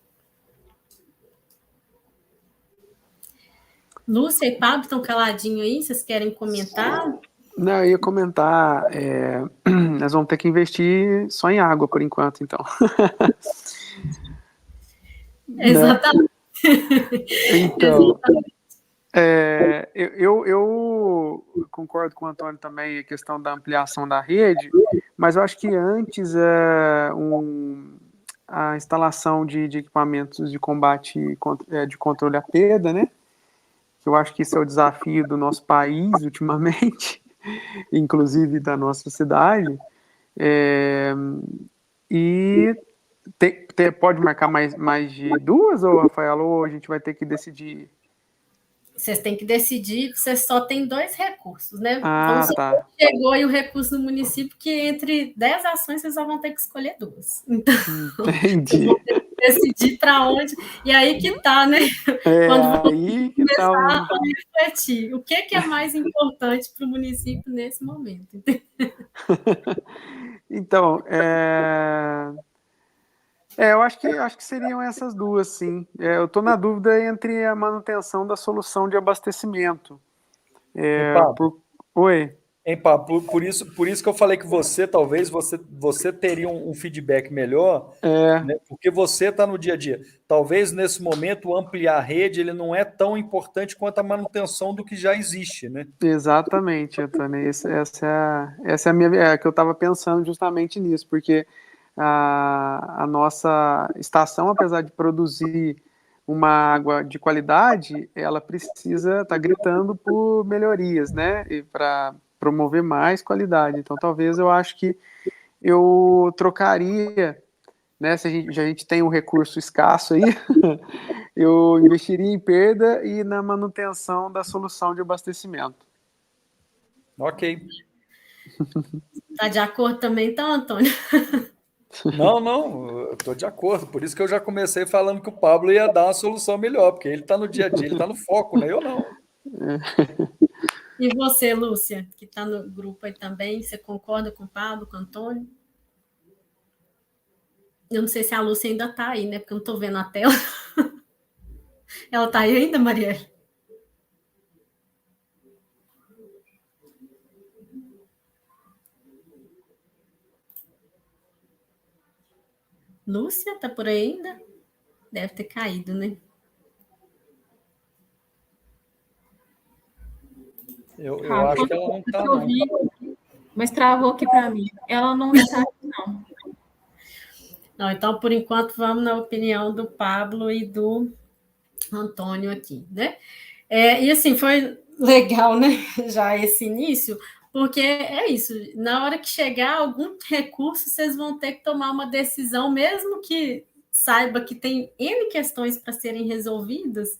Lúcia e Pablo estão caladinhos aí? Vocês querem comentar? Não, eu ia comentar. Nós vamos ter que investir só em água por enquanto, então. Exatamente. Então, eu concordo com o Antônio também a questão da ampliação da rede, mas eu acho que antes a instalação de equipamentos de combate, de controle à perda, né? Que eu acho que isso é o desafio do nosso país ultimamente, inclusive da nossa cidade, e pode marcar mais de 2, ou, Rafael, ou a gente vai ter que decidir? Vocês têm que decidir, vocês só têm 2 recursos, né? Ah, tá. Chegou aí o recurso do município, que entre 10 ações vocês só vão ter que escolher 2. Então, entendi. Vão ter que decidir para onde, e aí que tá, né? Quando aí que começar tá. a refletir, o que é mais importante para o município nesse momento? Então, eu acho que seriam essas 2, sim. Eu estou na dúvida entre a manutenção da solução de abastecimento. Oi? Por isso que eu falei que talvez você teria um feedback melhor, né, porque você está no dia a dia. Talvez nesse momento ampliar a rede ele não é tão importante quanto a manutenção do que já existe, né? Exatamente, Antônio. Essa é a minha, que eu estava pensando justamente nisso, porque a nossa estação, apesar de produzir uma água de qualidade, ela precisa estar gritando por melhorias, né? E para promover mais qualidade. Então, talvez eu acho que eu trocaria, né? Se a gente tem um recurso escasso aí, eu investiria em perda e na manutenção da solução de abastecimento. Ok. Está de acordo também, então, Antônio? Não, eu estou de acordo. Por isso que eu já comecei falando que o Pablo ia dar uma solução melhor, porque ele está no dia a dia, ele está no foco, né? Eu não. E você, Lúcia, que está no grupo aí também, você concorda com o Pablo, com o Antônio? Eu não sei se a Lúcia ainda está aí, né? Porque eu não estou vendo a tela. Ela está aí ainda, Marielle? Lúcia, tá por aí ainda? Deve ter caído, né? Eu acho que ela não está, não. Mas travou aqui para mim. Ela não está aqui, não. Não, então, por enquanto, vamos na opinião do Pablo e do Antônio aqui, né? E assim, foi legal, né? Já esse início, porque é isso, na hora que chegar algum recurso, vocês vão ter que tomar uma decisão, mesmo que saiba que tem N questões para serem resolvidas,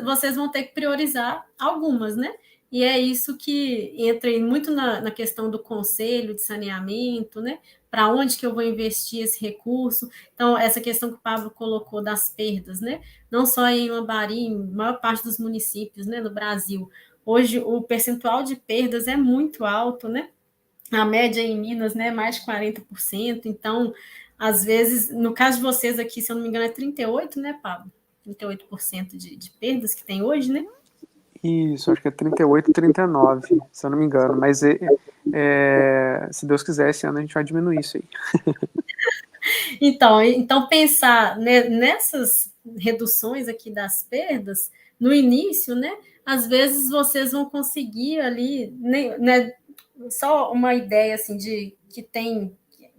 vocês vão ter que priorizar algumas, né? E é isso que entra muito na questão do conselho de saneamento, né? Para onde que eu vou investir esse recurso? Então, essa questão que o Pablo colocou das perdas, né? Não só em Lambari, em maior parte dos municípios, né, no Brasil. Hoje, o percentual de perdas é muito alto, né? A média em Minas, né, mais de 40%. Então, às vezes, no caso de vocês aqui, se eu não me engano, é 38%, né, Pablo? 38% de perdas que tem hoje, né? Isso, acho que é 38, 39, se eu não me engano. Mas, se Deus quiser, esse ano a gente vai diminuir isso aí. Então pensar, né, nessas reduções aqui das perdas, no início, né, às vezes vocês vão conseguir ali, né, só uma ideia assim de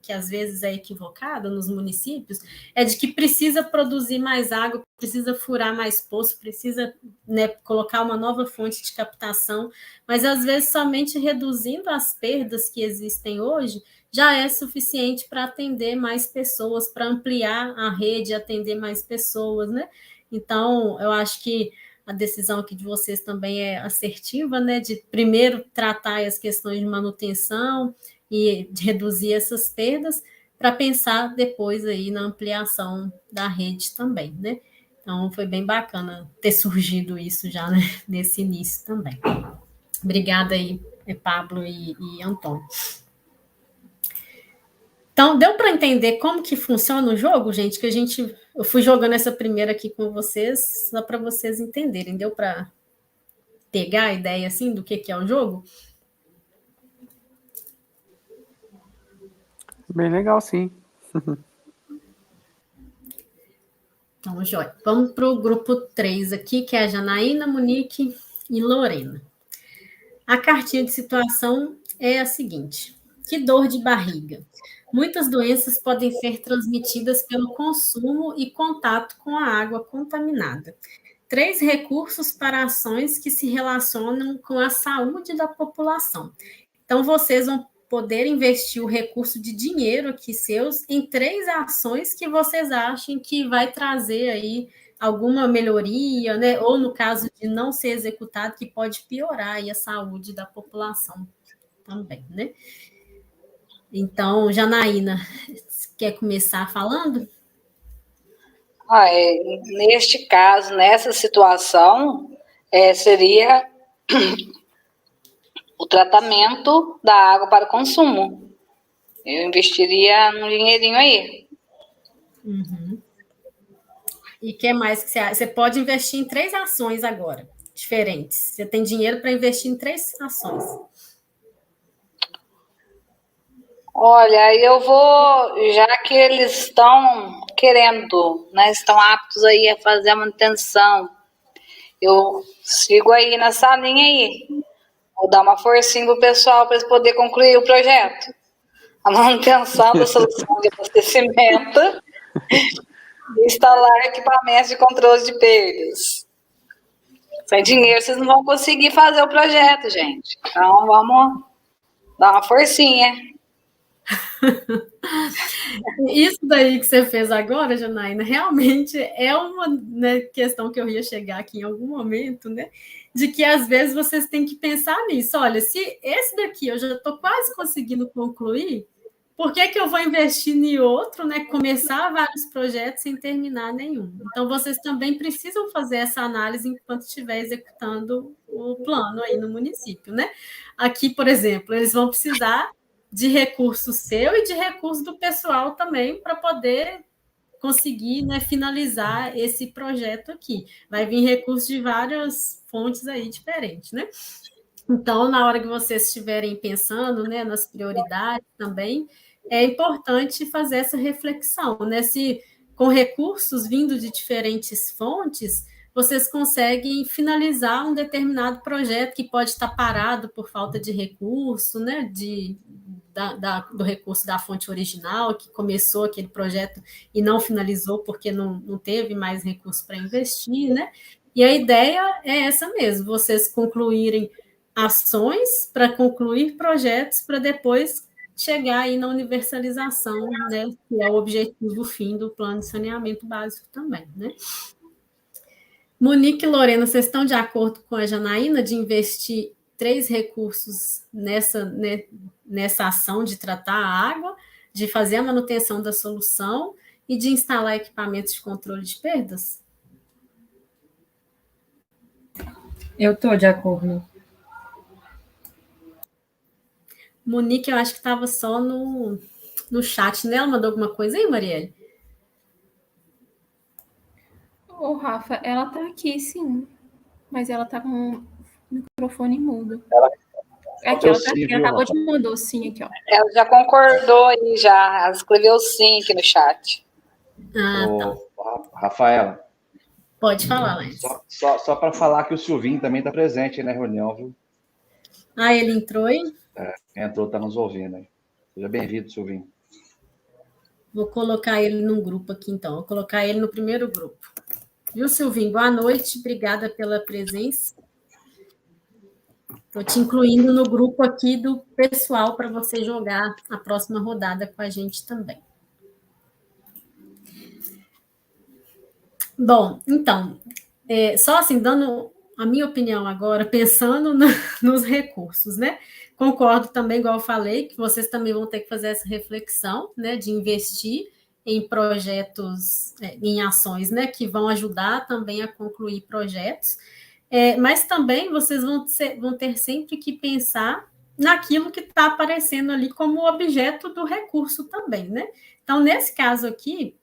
que às vezes é equivocada nos municípios, é de que precisa produzir mais água, precisa furar mais poço, precisa, né, colocar uma nova fonte de captação, mas às vezes somente reduzindo as perdas que existem hoje já é suficiente para atender mais pessoas, para ampliar a rede, atender mais pessoas, né? Então, eu acho que a decisão aqui de vocês também é assertiva, né? De primeiro tratar as questões de manutenção e de reduzir essas perdas, para pensar depois aí na ampliação da rede também, né? Então, foi bem bacana ter surgido isso já, né, nesse início também. Obrigada aí, Pablo e Antônio. Então, deu para entender como que funciona o jogo, gente? Eu fui jogando essa primeira aqui com vocês, só para vocês entenderem. Deu para pegar a ideia, assim, do que é o jogo? Bem legal, sim. Então, joia. Vamos para o grupo 3 aqui, que é a Janaína, Monique e Lorena. A cartinha de situação é a seguinte: que dor de barriga. Muitas doenças podem ser transmitidas pelo consumo e contato com a água contaminada. 3 recursos para ações que se relacionam com a saúde da população. Então, vocês vão poder investir o recurso de dinheiro aqui seus em 3 ações que vocês achem que vai trazer aí alguma melhoria, né? Ou no caso de não ser executado, que pode piorar aí a saúde da população também, né? Então, Janaína, quer começar falando? Neste caso, nessa situação, seria o tratamento da água para consumo. Eu investiria um dinheirinho aí. Uhum. E o que mais que você acha? Você pode investir em 3 ações agora, diferentes. Você tem dinheiro para investir em 3 ações. Olha, eu vou, já que eles estão querendo, né, estão aptos aí a fazer a manutenção, eu sigo aí nessa linha aí. Vou dar uma forcinha pro pessoal para eles poderem concluir o projeto. A manutenção da solução de abastecimento e instalar equipamentos de controle de perdas. Sem dinheiro, vocês não vão conseguir fazer o projeto, gente. Então, vamos dar uma forcinha. Isso daí que você fez agora, Janaína, realmente é uma, né, questão que eu ia chegar aqui em algum momento, né? De que às vezes vocês têm que pensar nisso. Olha, se esse daqui eu já estou quase conseguindo concluir, por que eu vou investir em outro, né? Começar vários projetos sem terminar nenhum. Então, vocês também precisam fazer essa análise enquanto estiver executando o plano aí no município, né? Aqui, por exemplo, eles vão precisar de recurso seu e de recurso do pessoal também para poder conseguir, né, finalizar esse projeto aqui. Vai vir recurso de várias fontes aí diferentes, né? Então, na hora que vocês estiverem pensando, né, nas prioridades também, é importante fazer essa reflexão, né? Se com recursos vindo de diferentes fontes, vocês conseguem finalizar um determinado projeto que pode estar parado por falta de recurso, né? Do recurso da fonte original, que começou aquele projeto e não finalizou porque não teve mais recurso para investir, né? E a ideia é essa mesmo, vocês concluírem ações para concluir projetos para depois chegar aí na universalização, né? Que é o objetivo fim do plano de saneamento básico também, né? Monique e Lorena, vocês estão de acordo com a Janaína de investir 3 recursos nessa ação de tratar a água, de fazer a manutenção da solução e de instalar equipamentos de controle de perdas? Eu estou de acordo. Monique, eu acho que estava só no chat, né? Ela mandou alguma coisa aí, Marielle? Ô, Rafa, ela está aqui, sim. Mas ela está com o microfone mudo. Aqui, ela está aqui, ela acabou de mandar o sim aqui, ó. Ela já concordou aí, já. Ela escreveu sim aqui no chat. Rafaela, Pode falar, Lens. Só para falar que o Silvinho também está presente aí na reunião, viu? Ah, ele entrou aí? Entrou, está nos ouvindo aí. Seja bem-vindo, Silvinho. Vou colocar ele num grupo aqui, então. Vou colocar ele no primeiro grupo. Viu, Silvinho? Boa noite, obrigada pela presença. Estou te incluindo no grupo aqui do pessoal para você jogar a próxima rodada com a gente também. Bom, então, só assim, dando a minha opinião agora, pensando nos recursos, né? Concordo também, igual eu falei, que vocês também vão ter que fazer essa reflexão, né, de investir em projetos, em ações, né, que vão ajudar também a concluir projetos, mas também vocês vão ter sempre que pensar naquilo que está aparecendo ali como objeto do recurso também, né? Então, nesse caso aqui,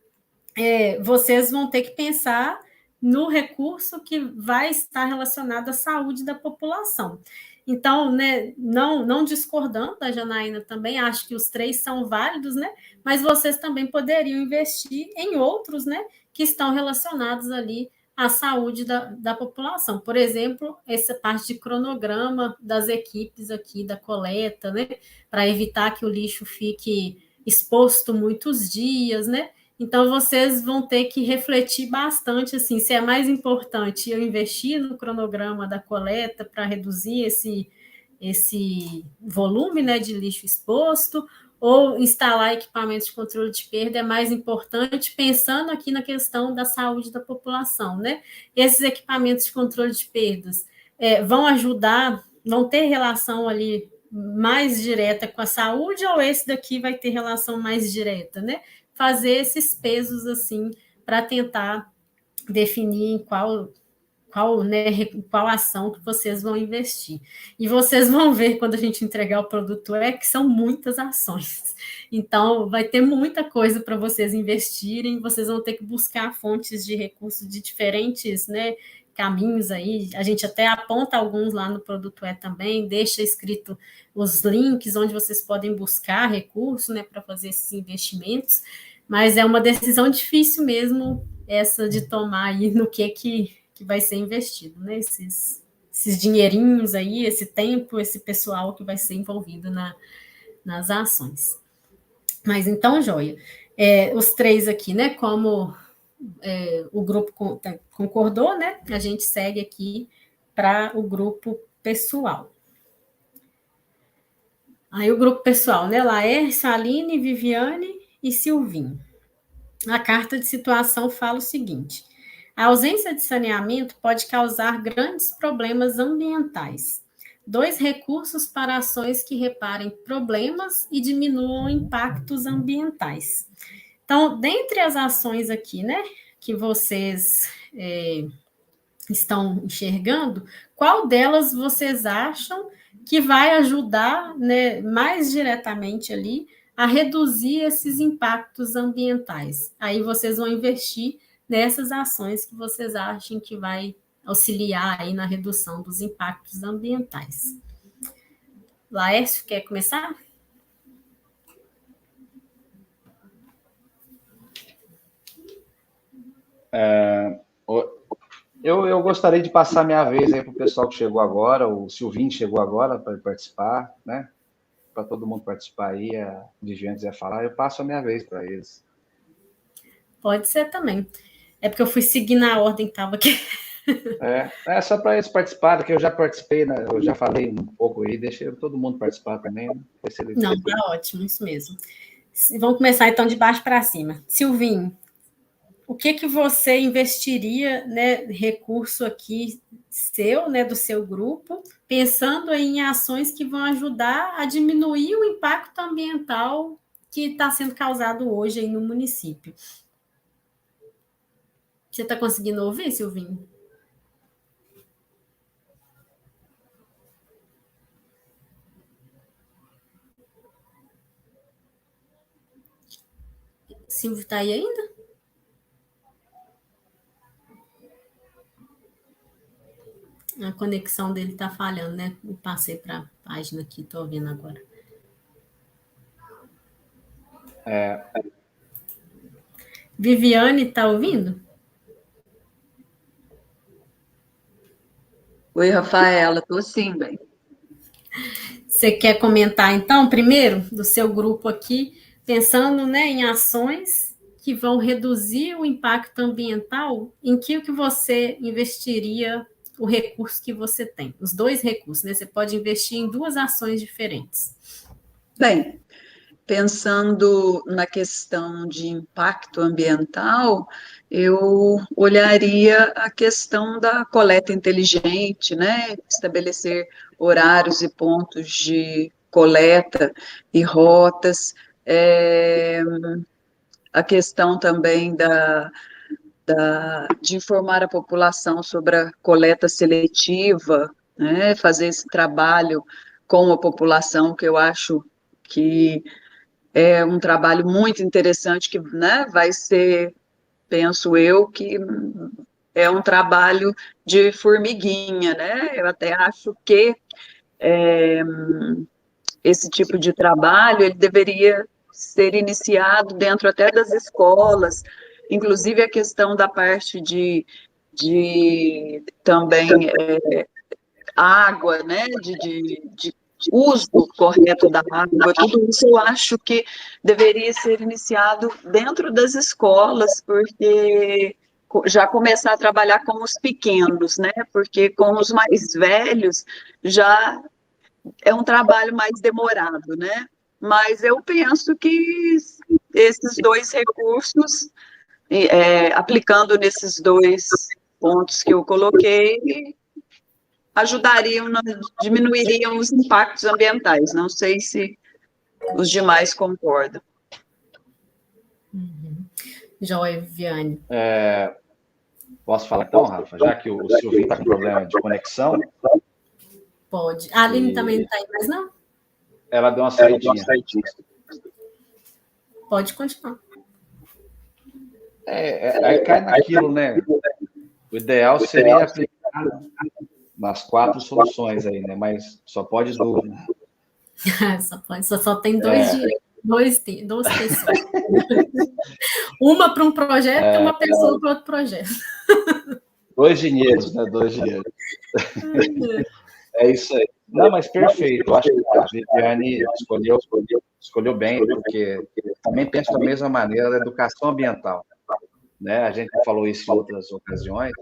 vocês vão ter que pensar no recurso que vai estar relacionado à saúde da população. Então, né, não discordando da Janaína também, acho que os três são válidos, né? Mas vocês também poderiam investir em outros, né, que estão relacionados ali à saúde da população. Por exemplo, essa parte de cronograma das equipes aqui da coleta, né? Para evitar que o lixo fique exposto muitos dias, né? Então, vocês vão ter que refletir bastante, assim, se é mais importante eu investir no cronograma da coleta para reduzir esse volume, né, de lixo exposto, ou instalar equipamentos de controle de perda é mais importante, pensando aqui na questão da saúde da população, né? Esses equipamentos de controle de perdas vão ajudar, vão ter relação ali mais direta com a saúde, ou esse daqui vai ter relação mais direta, né? Fazer esses pesos assim para tentar definir em qual ação que vocês vão investir. E vocês vão ver quando a gente entregar o produto que são muitas ações. Então, vai ter muita coisa para vocês investirem, vocês vão ter que buscar fontes de recursos de diferentes, né, caminhos aí. A gente até aponta alguns lá no produto também, deixa escrito os links onde vocês podem buscar recursos, né, para fazer esses investimentos, mas é uma decisão difícil mesmo essa de tomar aí no que vai ser investido, né? Esses dinheirinhos aí, esse tempo, esse pessoal que vai ser envolvido nas ações. Mas então, joia. Os três aqui, né? Como o grupo concordou, né? A gente segue aqui para o grupo pessoal. Aí o grupo pessoal, né? Laércio, Aline, Viviane e Silvinho. A carta de situação fala o seguinte: a ausência de saneamento pode causar grandes problemas ambientais. 2 recursos para ações que reparem problemas e diminuam impactos ambientais. Então, dentre as ações aqui, né, que vocês estão enxergando, qual delas vocês acham que vai ajudar, né, mais diretamente ali a reduzir esses impactos ambientais? Aí vocês vão investir nessas ações que vocês acham que vai auxiliar aí na redução dos impactos ambientais. Laércio, quer começar? Eu gostaria de passar minha vez aí para o pessoal que chegou agora, o Silvinho chegou agora para participar, né? Para todo mundo participar aí, a Viviane quiser falar, eu passo a minha vez para eles. Pode ser também. É porque eu fui seguir na ordem que estava aqui. É só para eles participarem, que eu já participei, né? Eu já falei um pouco aí, deixa todo mundo participar também. Né? Não, tá ótimo, isso mesmo. Vamos começar então de baixo para cima. Silvinho, o que você investiria, né, recurso aqui seu, né, do seu grupo, pensando em ações que vão ajudar a diminuir o impacto ambiental que está sendo causado hoje aí no município? Você está conseguindo ouvir, Silvinho? Silvio está aí ainda? A conexão dele está falhando, né? Eu passei para a página aqui, estou ouvindo agora. Viviane, está ouvindo? Oi, Rafaela, estou sim, bem. Você quer comentar, então, primeiro, do seu grupo aqui, pensando, né, em ações que vão reduzir o impacto ambiental, em que você investiria o recurso que você tem? Os dois recursos, né? Você pode investir em duas ações diferentes. Bem, pensando na questão de impacto ambiental, eu olharia a questão da coleta inteligente, né? Estabelecer horários e pontos de coleta e rotas, a questão também de informar a população sobre a coleta seletiva, né? Fazer esse trabalho com a população, que eu acho que é um trabalho muito interessante que, né, vai ser, penso eu, que é um trabalho de formiguinha, né? Eu até acho que esse tipo de trabalho ele deveria ser iniciado dentro até das escolas, inclusive a questão da parte de também água, né? De uso correto da água, tudo isso eu acho que deveria ser iniciado dentro das escolas, porque já começar a trabalhar com os pequenos, né? Porque com os mais velhos já é um trabalho mais demorado, né? Mas eu penso que esses dois recursos, aplicando nesses dois pontos que eu coloquei, ajudariam, diminuiriam os impactos ambientais. Não sei se os demais concordam. Joia, Viviane. Posso falar então, Rafa? Já que o Silvio está com problema de conexão. Pode. A Aline também não está aí, mas não? Ela deu uma saidinha. Pode continuar. Aí cai naquilo, né? O ideal seria aplicar nas 4 soluções aí, né? Mas só pode 2. Né? Só tem 2 direitos, duas pessoas. Uma para um projeto e uma pessoa para outro projeto. 2 dinheiros, né? 2 dinheiros. É isso aí. Não, mas perfeito. Eu acho que a Viviane escolheu bem, porque também penso da mesma maneira da educação ambiental. Né? A gente falou isso em outras ocasiões.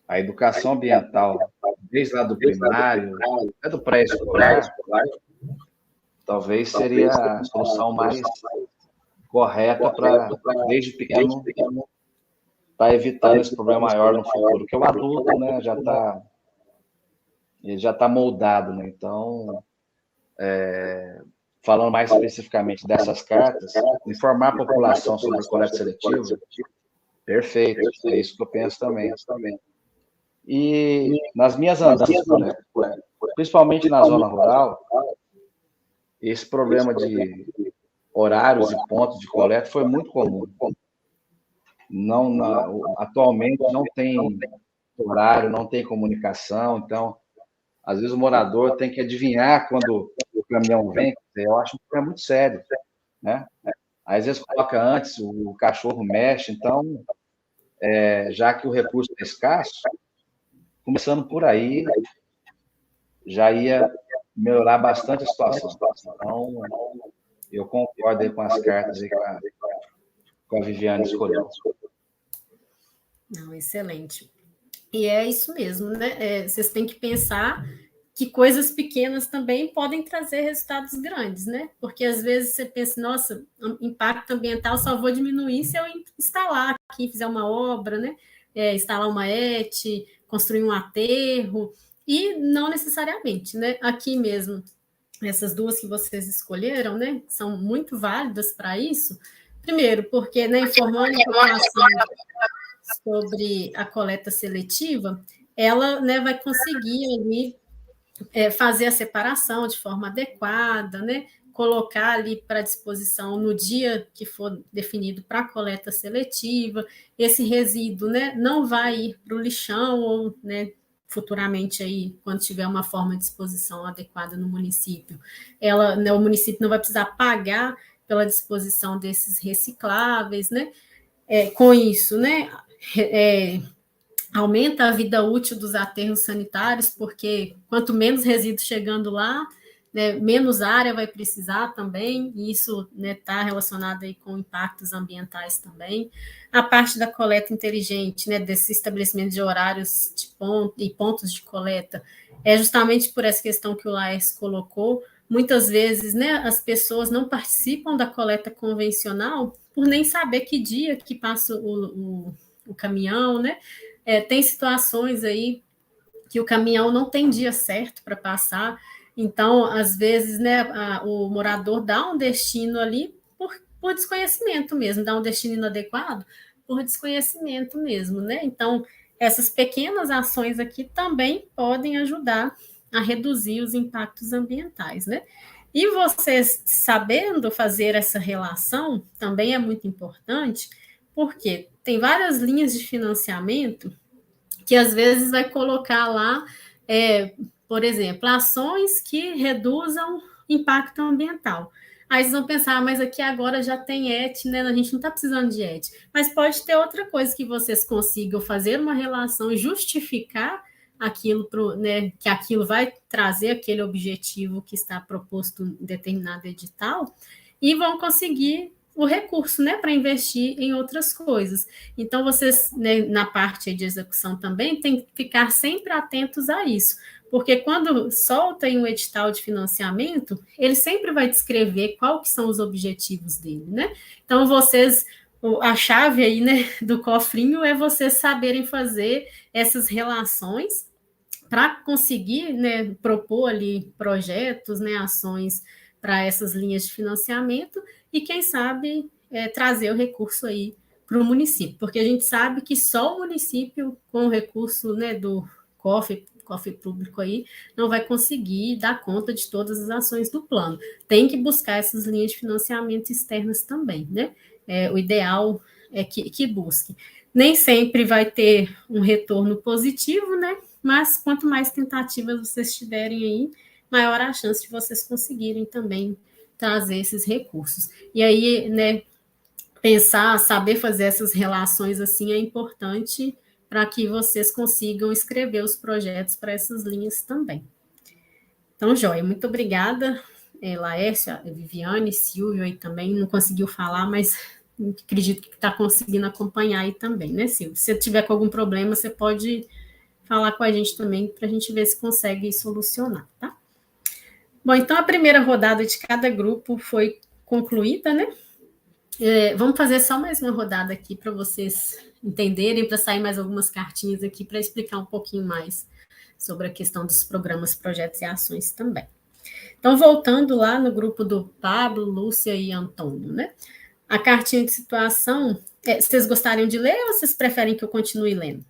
A educação ambiental, desde lá do primário, até do pré-escolar, talvez seria a solução mais correta para, desde pequeno, para evitar esse problema maior no futuro. Porque o adulto, né, já está moldado, né? Então, falando mais especificamente dessas cartas, informar a população sobre a coleta seletiva, perfeito, é isso que eu penso também. E nas minhas andanças, né, principalmente na zona rural, esse problema de horários e pontos de coleta foi muito comum. Atualmente não tem horário, não tem comunicação, então às vezes o morador tem que adivinhar quando o caminhão vem. Eu acho que é muito sério, né? Às vezes coloca antes, o cachorro mexe, então, já que o recurso é escasso, começando por aí, já ia melhorar bastante a situação. Então, eu concordo aí com as cartas aí que a Viviane escolheu. Não, excelente. E é isso mesmo, né? Vocês têm que pensar que coisas pequenas também podem trazer resultados grandes, né? Porque às vezes você pensa, nossa, impacto ambiental só vou diminuir se eu instalar aqui, fizer uma obra, né? Instalar uma ET, construir um aterro, e não necessariamente, né? Aqui mesmo, essas duas que vocês escolheram, né? São muito válidas para isso. Primeiro, porque, né, informando a população sobre a coleta seletiva, ela, né, vai conseguir ali fazer a separação de forma adequada, né, colocar ali para disposição no dia que for definido para a coleta seletiva, esse resíduo, né, não vai ir para o lixão ou, né, futuramente aí, quando tiver uma forma de disposição adequada no município, né, o município não vai precisar pagar pela disposição desses recicláveis, né, com isso, né, aumenta a vida útil dos aterros sanitários, porque quanto menos resíduos chegando lá, né, menos área vai precisar também, e isso está, né, relacionado aí com impactos ambientais também. A parte da coleta inteligente, né, desse estabelecimento de horários e pontos de coleta, é justamente por essa questão que o Laércio colocou. Muitas vezes, né, as pessoas não participam da coleta convencional por nem saber que dia que passa o caminhão, né? Tem situações aí que o caminhão não tem dia certo para passar, então, às vezes, né, o morador dá um destino ali por desconhecimento mesmo, dá um destino inadequado por desconhecimento mesmo, né? Então, essas pequenas ações aqui também podem ajudar a reduzir os impactos ambientais, né? E vocês sabendo fazer essa relação também é muito importante, porque tem várias linhas de financiamento que às vezes vai colocar lá, por exemplo, ações que reduzam impacto ambiental. Aí vocês vão pensar, mas aqui agora já tem ET, né? A gente não está precisando de ET. Mas pode ter outra coisa que vocês consigam fazer uma relação e justificar aquilo, né, que aquilo vai trazer aquele objetivo que está proposto em determinado edital, e vão conseguir o recurso, né, para investir em outras coisas. Então, vocês, né, na parte de execução também, tem que ficar sempre atentos a isso, porque quando solta em um edital de financiamento, ele sempre vai descrever qual que são os objetivos dele, né? Então, a chave aí, né, do cofrinho é vocês saberem fazer essas relações para conseguir, né, propor ali projetos, né, ações para essas linhas de financiamento e, quem sabe, trazer o recurso aí para o município, porque a gente sabe que só o município, com o recurso, né, do cofre público aí, não vai conseguir dar conta de todas as ações do plano. Tem que buscar essas linhas de financiamento externas também, né? O ideal é que busque. Nem sempre vai ter um retorno positivo, né? Mas quanto mais tentativas vocês tiverem aí, maior a chance de vocês conseguirem também trazer esses recursos. E aí, né, saber fazer essas relações assim é importante para que vocês consigam escrever os projetos para essas linhas também. Então, joia, muito obrigada, Laércio, Viviane, Silvio aí também, não conseguiu falar, mas acredito que está conseguindo acompanhar aí também, né, Silvio? Se você tiver com algum problema, você pode falar com a gente também, para a gente ver se consegue solucionar, tá? Bom, então a primeira rodada de cada grupo foi concluída, né? Vamos fazer só mais uma rodada aqui para vocês entenderem, para sair mais algumas cartinhas aqui para explicar um pouquinho mais sobre a questão dos programas, projetos e ações também. Então, voltando lá no grupo do Pablo, Lúcia e Antônio, né? A cartinha de situação, vocês gostariam de ler ou vocês preferem que eu continue lendo?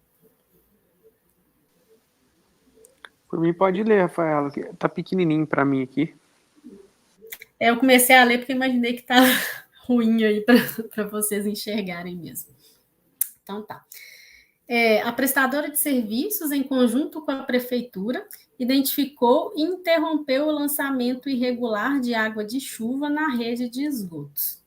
Por mim, pode ler, Rafaela, que tá pequenininho para mim aqui. Eu comecei a ler porque imaginei que tá ruim aí para vocês enxergarem mesmo. Então, tá. A prestadora de serviços, em conjunto com a prefeitura, identificou e interrompeu o lançamento irregular de água de chuva na rede de esgotos.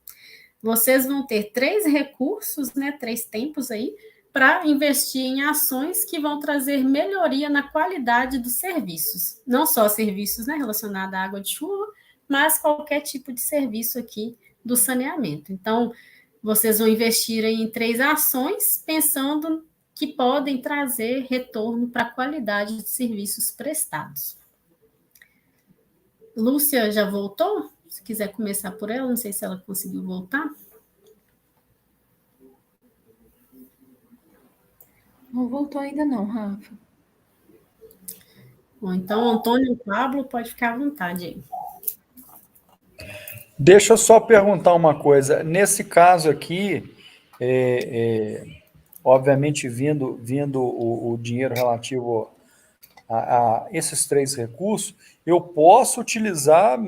Vocês vão ter 3 recursos, né, 3 tempos aí, para investir em ações que vão trazer melhoria na qualidade dos serviços. Não só serviços, né, relacionados à água de chuva, mas qualquer tipo de serviço aqui do saneamento. Então, vocês vão investir em 3 ações, pensando que podem trazer retorno para a qualidade de serviços prestados. Lúcia já voltou? Se quiser começar por ela, não sei se ela conseguiu voltar. Não voltou ainda não, Rafa. Bom, então, Antônio e Pablo, pode ficar à vontade aí. Deixa eu só perguntar uma coisa. Nesse caso aqui, obviamente, vindo o dinheiro relativo a esses 3 recursos, eu posso utilizar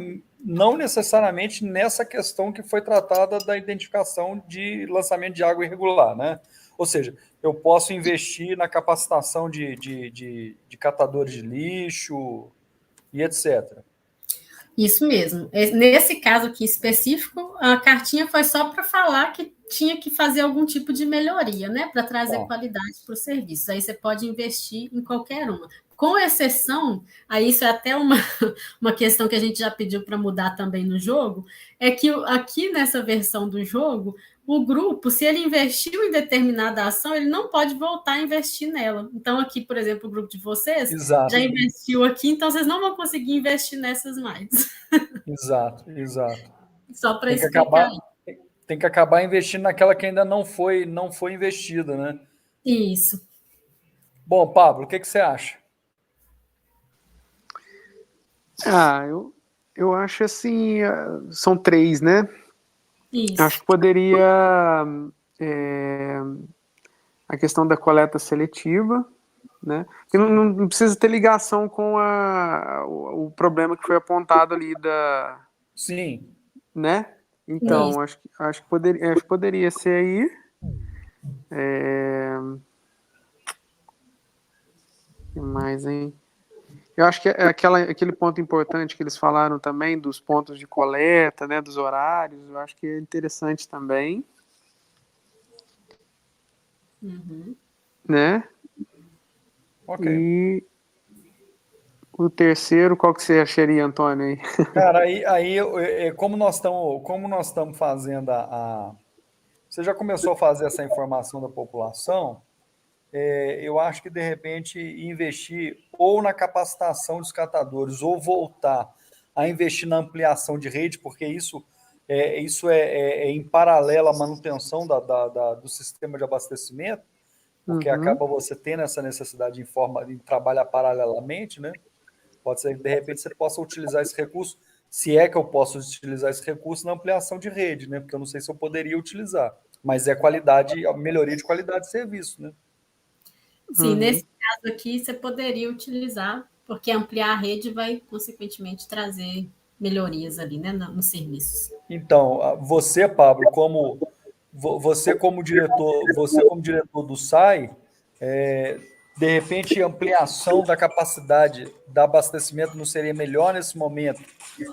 não necessariamente nessa questão que foi tratada da identificação de lançamento de água irregular, né? Ou seja, eu posso investir na capacitação de catadores de lixo e etc. Isso mesmo. Nesse caso aqui específico, a cartinha foi só para falar que tinha que fazer algum tipo de melhoria, né, para trazer qualidade para o serviço. Aí você pode investir em qualquer uma. Com exceção, aí isso é até uma questão que a gente já pediu para mudar também no jogo, é que aqui nessa versão do jogo, o grupo, se ele investiu em determinada ação, ele não pode voltar a investir nela. Então, aqui, por exemplo, o grupo de vocês já investiu aqui, então vocês não vão conseguir investir nessas mais. Exato. Só para explicar. Tem que acabar investindo naquela que ainda não foi investida, né? Isso. Bom, Pablo, o que você acha? Eu acho assim, são 3, né? Isso. Acho que poderia a questão da coleta seletiva, né? Que não precisa ter ligação com o problema que foi apontado ali Sim. Né? Então, acho que poderia ser aí. O que mais, hein? Eu acho que é aquele ponto importante que eles falaram também, dos pontos de coleta, né, dos horários, eu acho que é interessante também. Né? Ok. E o terceiro, qual que você acharia, Antônio? Aí? Cara, como nós estamos fazendo Você já começou a fazer essa informação da população? Eu acho que, de repente, investir ou na capacitação dos catadores ou voltar a investir na ampliação de rede, porque isso é em paralelo à manutenção do sistema de abastecimento, porque acaba você tendo essa necessidade de trabalhar paralelamente, né? Pode ser que, de repente, você possa utilizar esse recurso, se é que eu posso utilizar esse recurso na ampliação de rede, né? Porque eu não sei se eu poderia utilizar, mas melhoria de qualidade de serviço, né? Sim, nesse caso aqui você poderia utilizar, porque ampliar a rede vai, consequentemente, trazer melhorias ali, né, nos serviços. Então, você, Pablo, você como diretor do SAI, de repente, ampliação da capacidade de abastecimento não seria melhor nesse momento,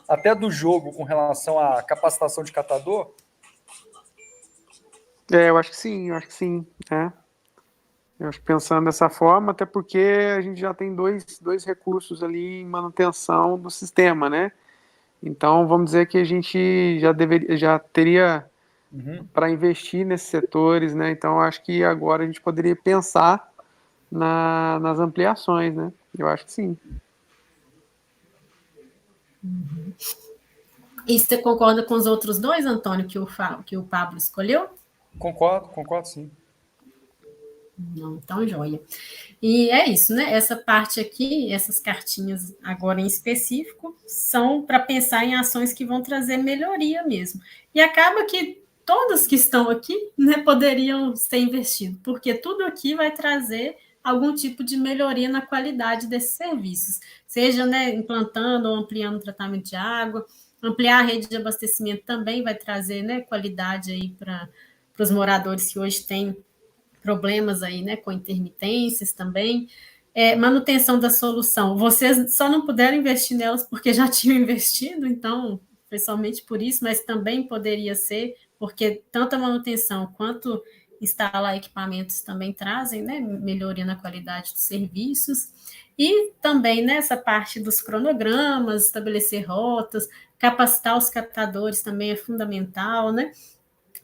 até do jogo com relação à capacitação de catador? Eu acho que sim, né? Eu acho que pensando dessa forma, até porque a gente já tem dois recursos ali em manutenção do sistema, né? Então, vamos dizer que a gente já teria para investir nesses setores, né? Então, acho que agora a gente poderia pensar nas ampliações, né? Eu acho que sim. E você concorda com os outros dois, Antônio, que o Pablo escolheu? Concordo sim. Não, então, joia. E é isso, né? Essa parte aqui, essas cartinhas agora em específico, são para pensar em ações que vão trazer melhoria mesmo. E acaba que todas que estão aqui, né, poderiam ser investidas, porque tudo aqui vai trazer algum tipo de melhoria na qualidade desses serviços, seja, né, implantando ou ampliando o tratamento de água, ampliar a rede de abastecimento também vai trazer, né, qualidade aí para os moradores que hoje têm problemas aí, né, com intermitências também. Manutenção da solução. Vocês só não puderam investir nelas porque já tinham investido, então, foi somente por isso, mas também poderia ser, porque tanto a manutenção quanto instalar equipamentos também trazem, né, melhoria na qualidade dos serviços. E também nessa parte dos cronogramas, estabelecer rotas, capacitar os catadores também é fundamental, né?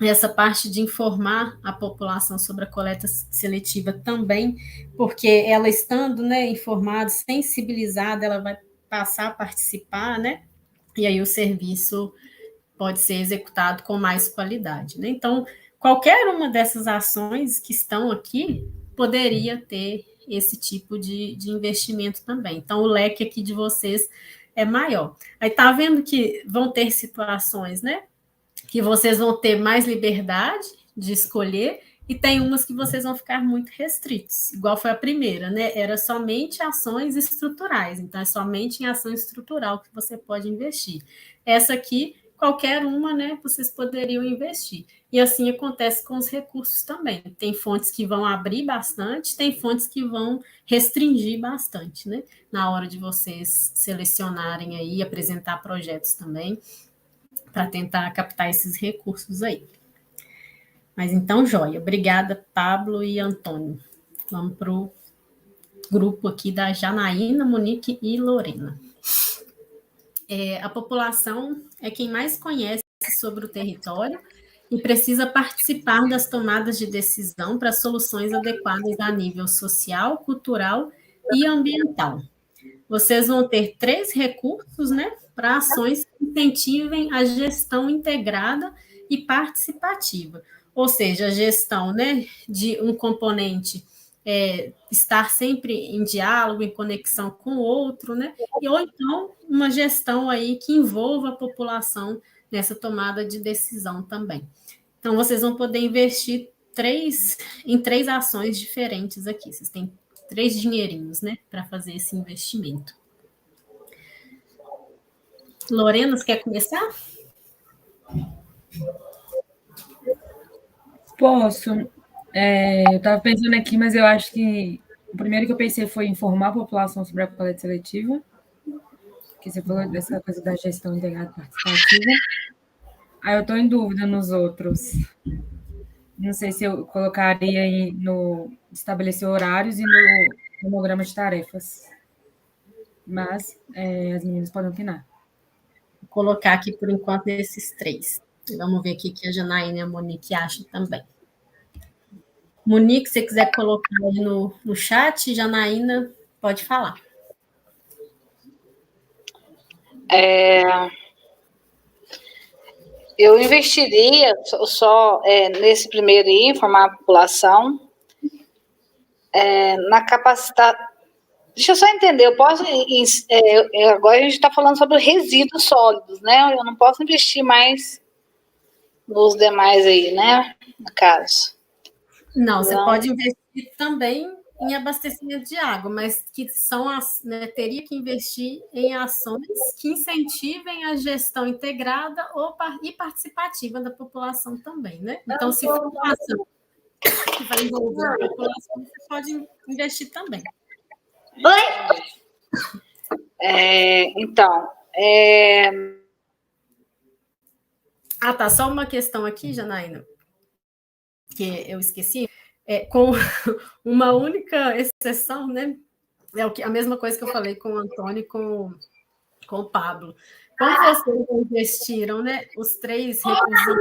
Essa parte de informar a população sobre a coleta seletiva também, porque ela estando, né, informada, sensibilizada, ela vai passar a participar, né, e aí o serviço pode ser executado com mais qualidade, né? Então, qualquer uma dessas ações que estão aqui poderia ter esse tipo de investimento também. Então, o leque aqui de vocês é maior. Aí tá vendo que vão ter situações, né, que vocês vão ter mais liberdade de escolher, e tem umas que vocês vão ficar muito restritos, igual foi a primeira, né? Era somente ações estruturais, então é somente em ação estrutural que você pode investir. Essa aqui, qualquer uma, né, vocês poderiam investir. E assim acontece com os recursos também. Tem fontes que vão abrir bastante, tem fontes que vão restringir bastante, né? Na hora de vocês selecionarem aí, apresentar projetos também, para tentar captar esses recursos aí. Mas então, joia. Obrigada, Pablo e Antônio. Vamos para o grupo aqui da Janaína, Monique e Lorena. A população é quem mais conhece sobre o território e precisa participar das tomadas de decisão para soluções adequadas a nível social, cultural e ambiental. Vocês vão ter 3 recursos, né, para ações que incentivem a gestão integrada e participativa. Ou seja, a gestão, né, de um componente estar sempre em diálogo, em conexão com o outro, né, ou então uma gestão aí que envolva a população nessa tomada de decisão também. Então, vocês vão poder investir em 3 ações diferentes aqui. Vocês têm 3 dinheirinhos, né, para fazer esse investimento. Lorena, você quer começar? Posso. Eu estava pensando aqui, mas eu acho que o primeiro que eu pensei foi informar a população sobre a coleta seletiva, que você falou dessa coisa da gestão integrada participativa. Aí eu estou em dúvida nos outros. Não sei se eu colocaria no estabelecer horários e no cronograma de tarefas. Mas as meninas podem opinar. Vou colocar aqui, por enquanto, esses 3. Vamos ver aqui o que a Janaína e a Monique acham também. Monique, se você quiser colocar aí no chat, Janaína, pode falar. Eu investiria só nesse primeiro aí, informar a população, na capacitação. Deixa eu só entender, eu posso. Agora a gente está falando sobre resíduos sólidos, né? Eu não posso investir mais nos demais aí, né? No caso. Não, você pode investir também em abastecimento de água, mas que são teria que investir em ações que incentivem a gestão integrada e participativa da população também, né? Então, se for uma ação que vai envolver a população, você pode investir também. Tá, só uma questão aqui, Janaína, que eu esqueci. Com uma única exceção, né? A mesma coisa que eu falei com o Antônio e com o Pablo. Como vocês investiram, né, os 3 recursos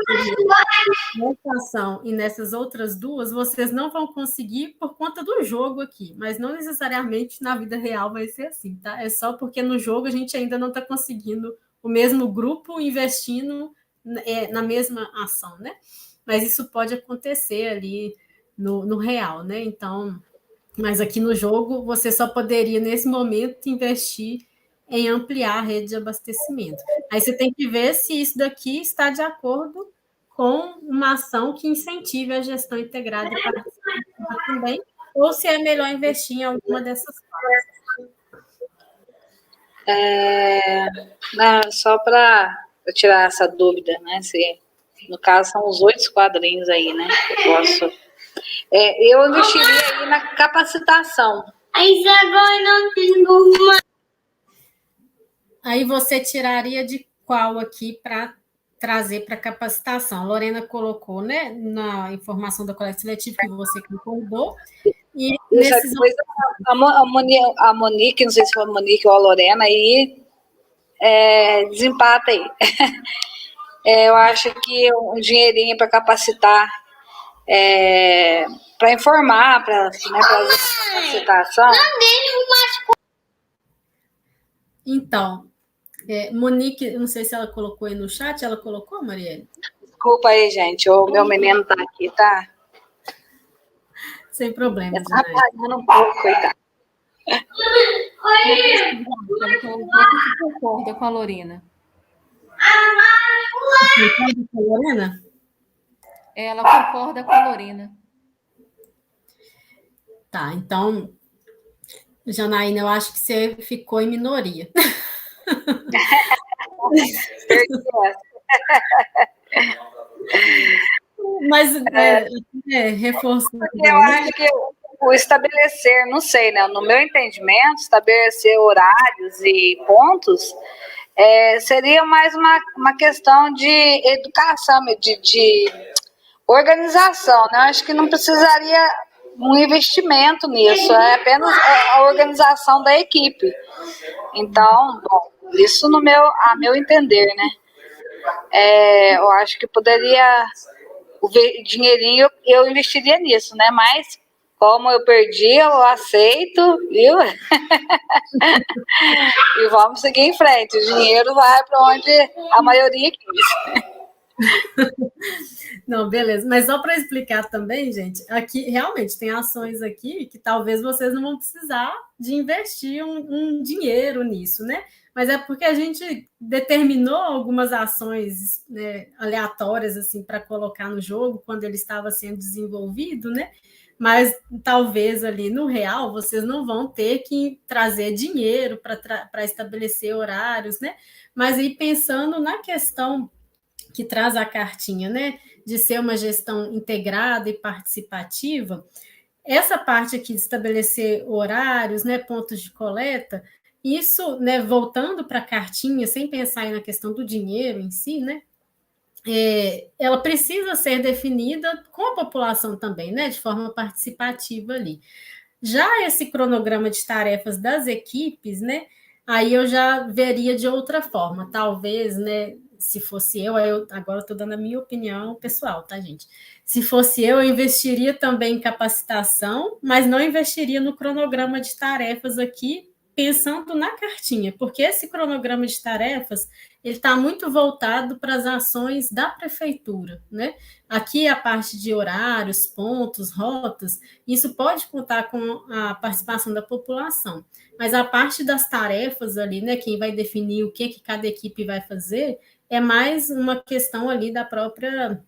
nessa ação e nessas outras 2, vocês não vão conseguir por conta do jogo aqui, mas não necessariamente na vida real vai ser assim, tá? É só porque no jogo a gente ainda não está conseguindo o mesmo grupo investindo na mesma ação, né? Mas isso pode acontecer ali no real, né? Então, mas aqui no jogo você só poderia, nesse momento, investir em ampliar a rede de abastecimento. Aí você tem que ver se isso daqui está de acordo com uma ação que incentive a gestão integrada e participativa também, ou se é melhor investir em alguma dessas partes. Só para tirar essa dúvida, né? Se, no caso, são os 8 quadrinhos aí, né? Eu posso... eu investiria aí na capacitação. Aí você tiraria de qual aqui para trazer para capacitação? A Lorena colocou, né, na informação da coleta seletiva que você concordou. E depois a Monique, não sei se foi a Monique ou a Lorena, aí desempata aí. Eu acho que um dinheirinho para capacitar, para informar, para capacitação. Então, Monique, não sei se ela colocou aí no chat, ela colocou, Marielle? Desculpa aí, gente, o meu menino está aqui, tá? Sem problema, tá apagando um pouco, coitado. Concorda com a Lorena. Concorda com a Lorena? Ela concorda com a Lorena. Tá, então, Janaína, eu acho que você ficou em minoria. Mas reforçando. Eu acho que o estabelecer, não sei, né? No meu entendimento, estabelecer horários e pontos seria mais uma questão de educação, de organização, né? Acho que não precisaria um investimento nisso, é apenas a organização da equipe. Então, bom, isso a meu entender, né? Eu acho que poderia, o dinheirinho eu investiria nisso, né? Mas como eu perdi, eu aceito, viu? E vamos seguir em frente. O dinheiro vai para onde a maioria quis. Não, beleza. Mas só para explicar também, gente, aqui realmente tem ações aqui que talvez vocês não vão precisar de investir um dinheiro nisso, né? Mas é porque a gente determinou algumas ações, né, aleatórias assim para colocar no jogo quando ele estava sendo desenvolvido, né? Mas talvez ali no real vocês não vão ter que trazer dinheiro para estabelecer horários, né? Mas aí pensando na questão que traz a cartinha, né, de ser uma gestão integrada e participativa, essa parte aqui de estabelecer horários, né, pontos de coleta, isso, né, voltando para a cartinha, sem pensar aí na questão do dinheiro em si, né, ela precisa ser definida com a população também, né, de forma participativa ali. Já esse cronograma de tarefas das equipes, né, aí eu já veria de outra forma, talvez, né, se fosse eu agora estou dando a minha opinião pessoal, tá, gente? Se fosse eu investiria também em capacitação, mas não investiria no cronograma de tarefas aqui, pensando na cartinha, porque esse cronograma de tarefas ele está muito voltado para as ações da prefeitura, né? Aqui a parte de horários, pontos, rotas, isso pode contar com a participação da população, mas a parte das tarefas ali, né? Quem vai definir o que cada equipe vai fazer é mais uma questão ali da própria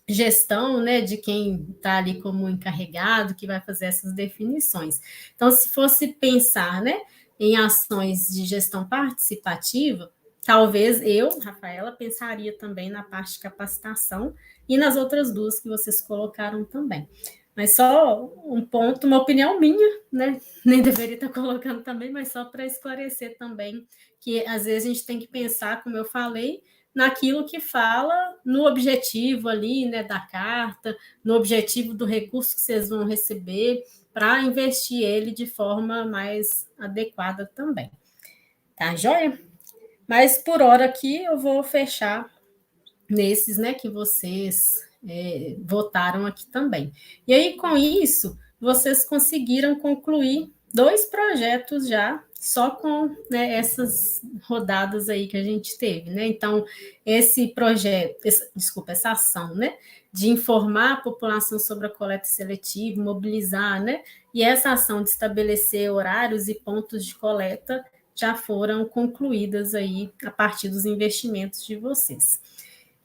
gestão, né, de quem está ali como encarregado, que vai fazer essas definições. Então, se fosse pensar, né, em ações de gestão participativa, talvez eu, Rafaela, pensaria também na parte de capacitação e nas outras duas que vocês colocaram também. Mas só um ponto, uma opinião minha, né? Nem deveria estar colocando também, mas só para esclarecer também que às vezes a gente tem que pensar, como eu falei, naquilo que fala no objetivo ali, né, da carta, no objetivo do recurso que vocês vão receber, para investir ele de forma mais adequada também. Tá, joia? Mas por hora aqui eu vou fechar nesses, né, que vocês votaram aqui também. E aí, com isso, vocês conseguiram concluir 2 projetos já, só com, né, essas rodadas aí que a gente teve, né? Então, esse projeto, essa ação, né, de informar a população sobre a coleta seletiva, mobilizar, né, e essa ação de estabelecer horários e pontos de coleta já foram concluídas aí a partir dos investimentos de vocês.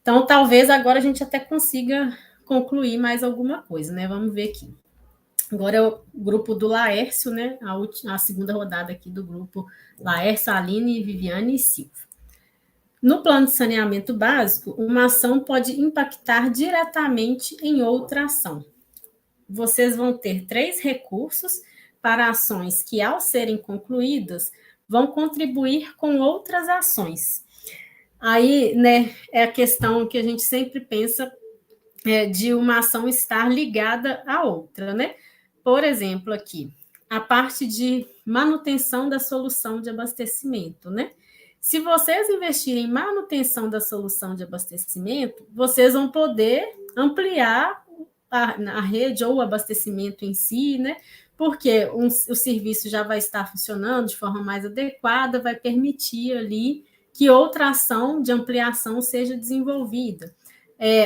Então, talvez agora a gente até consiga concluir mais alguma coisa, né? Vamos ver aqui. Agora é o grupo do Laércio, né? A segunda rodada aqui do grupo Laércio, Aline, Viviane e Silvia. No plano de saneamento básico, uma ação pode impactar diretamente em outra ação. Vocês vão ter 3 recursos para ações que, ao serem concluídas, vão contribuir com outras ações. Aí, né, é a questão que a gente sempre pensa de uma ação estar ligada à outra, né? Por exemplo, aqui, a parte de manutenção da solução de abastecimento, né? Se vocês investirem em manutenção da solução de abastecimento, vocês vão poder ampliar a rede ou o abastecimento em si, né? Porque o serviço já vai estar funcionando de forma mais adequada, vai permitir ali que outra ação de ampliação seja desenvolvida.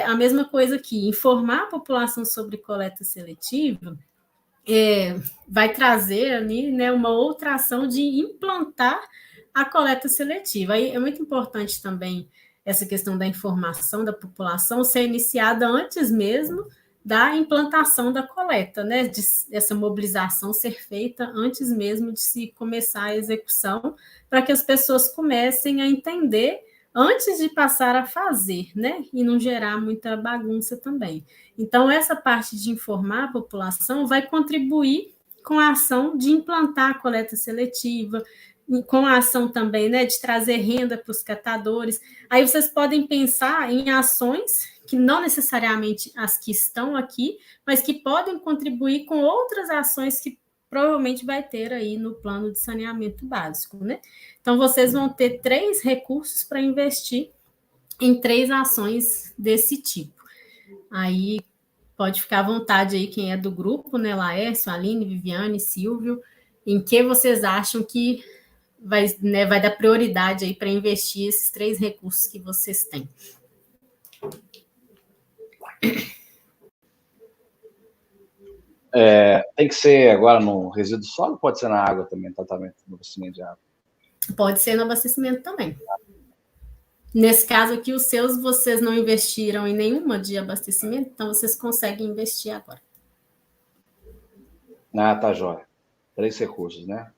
A mesma coisa aqui, informar a população sobre coleta seletiva vai trazer ali, né, uma outra ação de implantar a coleta seletiva. Aí é muito importante também essa questão da informação da população ser iniciada antes mesmo da implantação da coleta, né? Essa mobilização ser feita antes mesmo de se começar a execução, para que as pessoas comecem a entender antes de passar a fazer, né? E não gerar muita bagunça também. Então, essa parte de informar a população vai contribuir com a ação de implantar a coleta seletiva, com a ação também, né, de trazer renda para os catadores. Aí vocês podem pensar em ações que não necessariamente as que estão aqui, mas que podem contribuir com outras ações que provavelmente vai ter aí no plano de saneamento básico, né? Então, vocês vão ter 3 recursos para investir em 3 ações desse tipo. Aí, pode ficar à vontade aí quem é do grupo, né? Laércio, Aline, Viviane, Silvio, em que vocês acham que vai dar prioridade aí para investir esses 3 recursos que vocês têm. Tem que ser agora no resíduo sólido ou pode ser na água também, tratamento no abastecimento de água? Pode ser no abastecimento também. Nesse caso aqui, os seus, vocês não investiram em nenhuma de abastecimento, então vocês conseguem investir agora. Tá jóia. 3 recursos, né?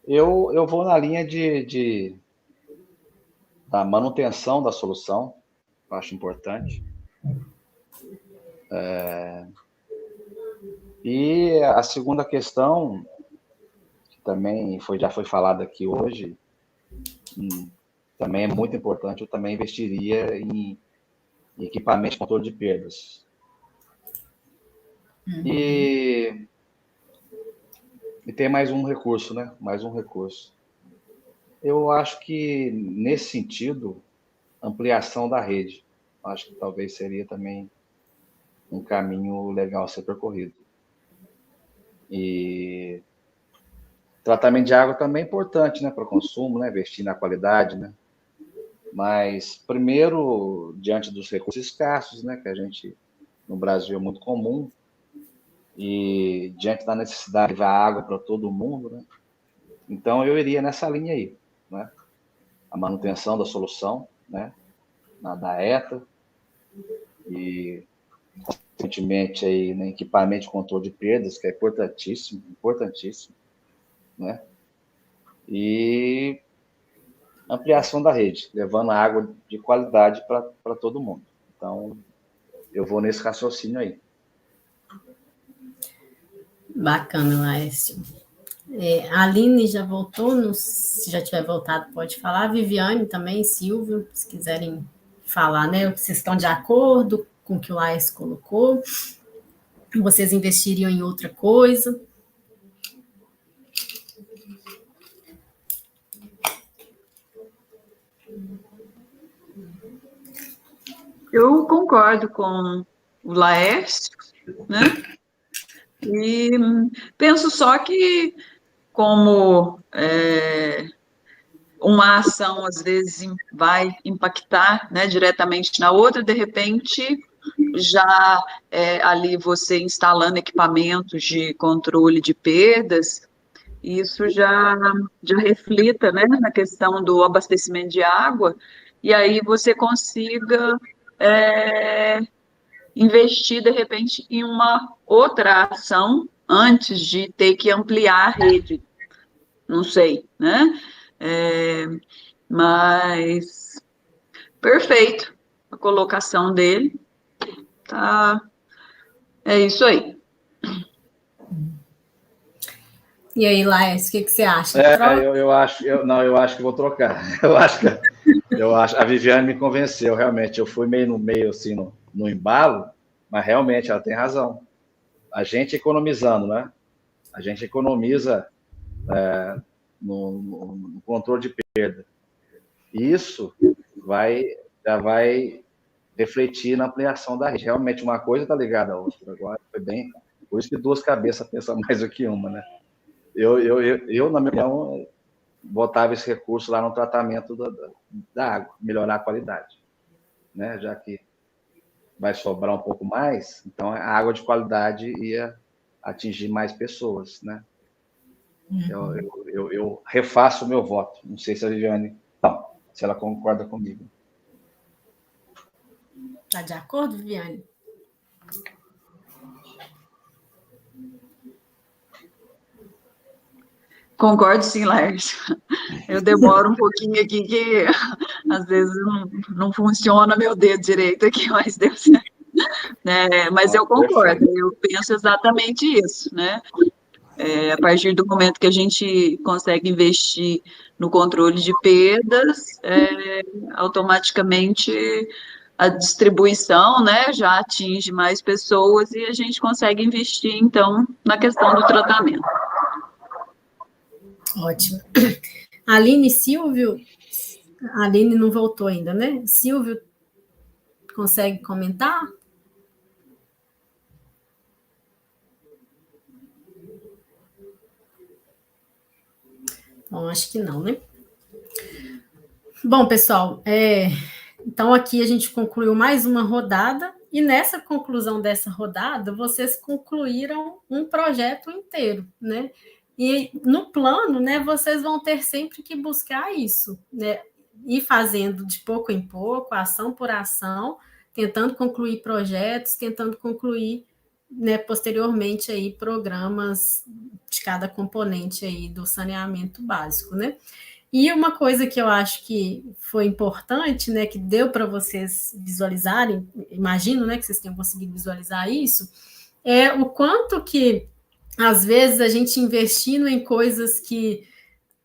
Eu vou na linha da manutenção da solução, eu acho importante. E a segunda questão, que também já foi falada aqui hoje, também é muito importante, eu também investiria em equipamento de controle de perdas. E tem mais um recurso, né? Mais um recurso. Eu acho que, nesse sentido, ampliação da rede. Acho que talvez seria também um caminho legal a ser percorrido. E tratamento de água também é importante, né, para o consumo, né, investir na qualidade, né? Mas, primeiro, diante dos recursos escassos, né, que a gente, no Brasil, é muito comum, e diante da necessidade de levar água para todo mundo, né? Então, eu iria nessa linha aí, né? A manutenção da solução, né, da ETA, e, consequentemente, aí, né, equipamento de controle de perdas, que é importantíssimo, né? E ampliação da rede, levando água de qualidade para todo mundo. Então, eu vou nesse raciocínio aí. Bacana, Laércio. A Aline já voltou, se já tiver voltado, pode falar. A Viviane também, Silvio, se quiserem falar, né? Vocês estão de acordo com o que o Laércio colocou? Vocês investiriam em outra coisa? Eu concordo com o Laércio, né? E penso só que, como uma ação, às vezes, vai impactar, né, diretamente na outra, de repente, já ali você instalando equipamentos de controle de perdas, isso já reflita, né, na questão do abastecimento de água, e aí você consiga investir, de repente, em uma outra ação antes de ter que ampliar a rede. Não sei, né? Mas perfeito a colocação dele. Tá. É isso aí. E aí, Laércio, o que você acha? Eu acho que vou trocar. A Viviane me convenceu, realmente. Eu fui meio no meio, assim, no embalo, mas realmente ela tem razão. A gente economizando, né? A gente economiza no controle de perda. Isso já vai refletir na ampliação da rede. Realmente, uma coisa está ligada à outra. Agora foi bem. Por isso que 2 cabeças pensam mais do que uma, né? Eu, na minha opinião, botava esse recurso lá no tratamento da água, melhorar a qualidade, né? Já que vai sobrar um pouco mais, então a água de qualidade ia atingir mais pessoas, né? Eu refaço o meu voto. Não sei se a Viviane, se ela concorda comigo. Está de acordo, Viviane? Concordo sim, Laércio. Eu demoro um pouquinho aqui, que às vezes não funciona meu dedo direito aqui, mas deu certo. Mas eu concordo, eu penso exatamente isso, né? A partir do momento que a gente consegue investir no controle de perdas, automaticamente a distribuição, né, já atinge mais pessoas e a gente consegue investir, então, na questão do tratamento. Ótimo. Aline, Silvio, a Aline não voltou ainda, né? Silvio, consegue comentar? Bom, acho que não, né? Bom, pessoal, então aqui a gente concluiu mais uma rodada, e nessa conclusão dessa rodada, vocês concluíram um projeto inteiro, né? E no plano, né, vocês vão ter sempre que buscar isso, né? Ir fazendo de pouco em pouco, ação por ação, tentando concluir projetos, tentando concluir, né, posteriormente aí programas de cada componente aí do saneamento básico, né? E uma coisa que eu acho que foi importante, né, que deu para vocês visualizarem, imagino, né, que vocês tenham conseguido visualizar isso, é o quanto que, às vezes, a gente investindo em coisas que,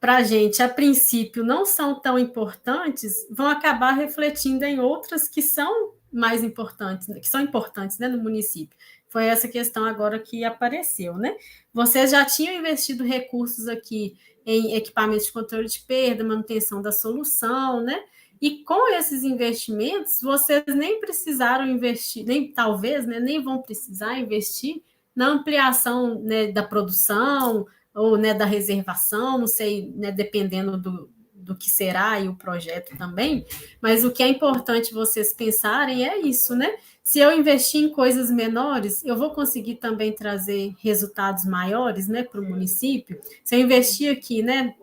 para a gente, a princípio, não são tão importantes, vão acabar refletindo em outras que são mais importantes, que são importantes, né, no município. Foi essa questão agora que apareceu, né? Vocês já tinham investido recursos aqui em equipamentos de controle de perda, manutenção da solução, né? E com esses investimentos, vocês nem precisaram investir, nem talvez, né, nem vão precisar investir na ampliação, né, da produção ou, né, da reservação, não sei, né, dependendo do que será e o projeto também, mas o que é importante vocês pensarem é isso, né? Se eu investir em coisas menores, eu vou conseguir também trazer resultados maiores, né, para o município. Se eu investir aqui, né,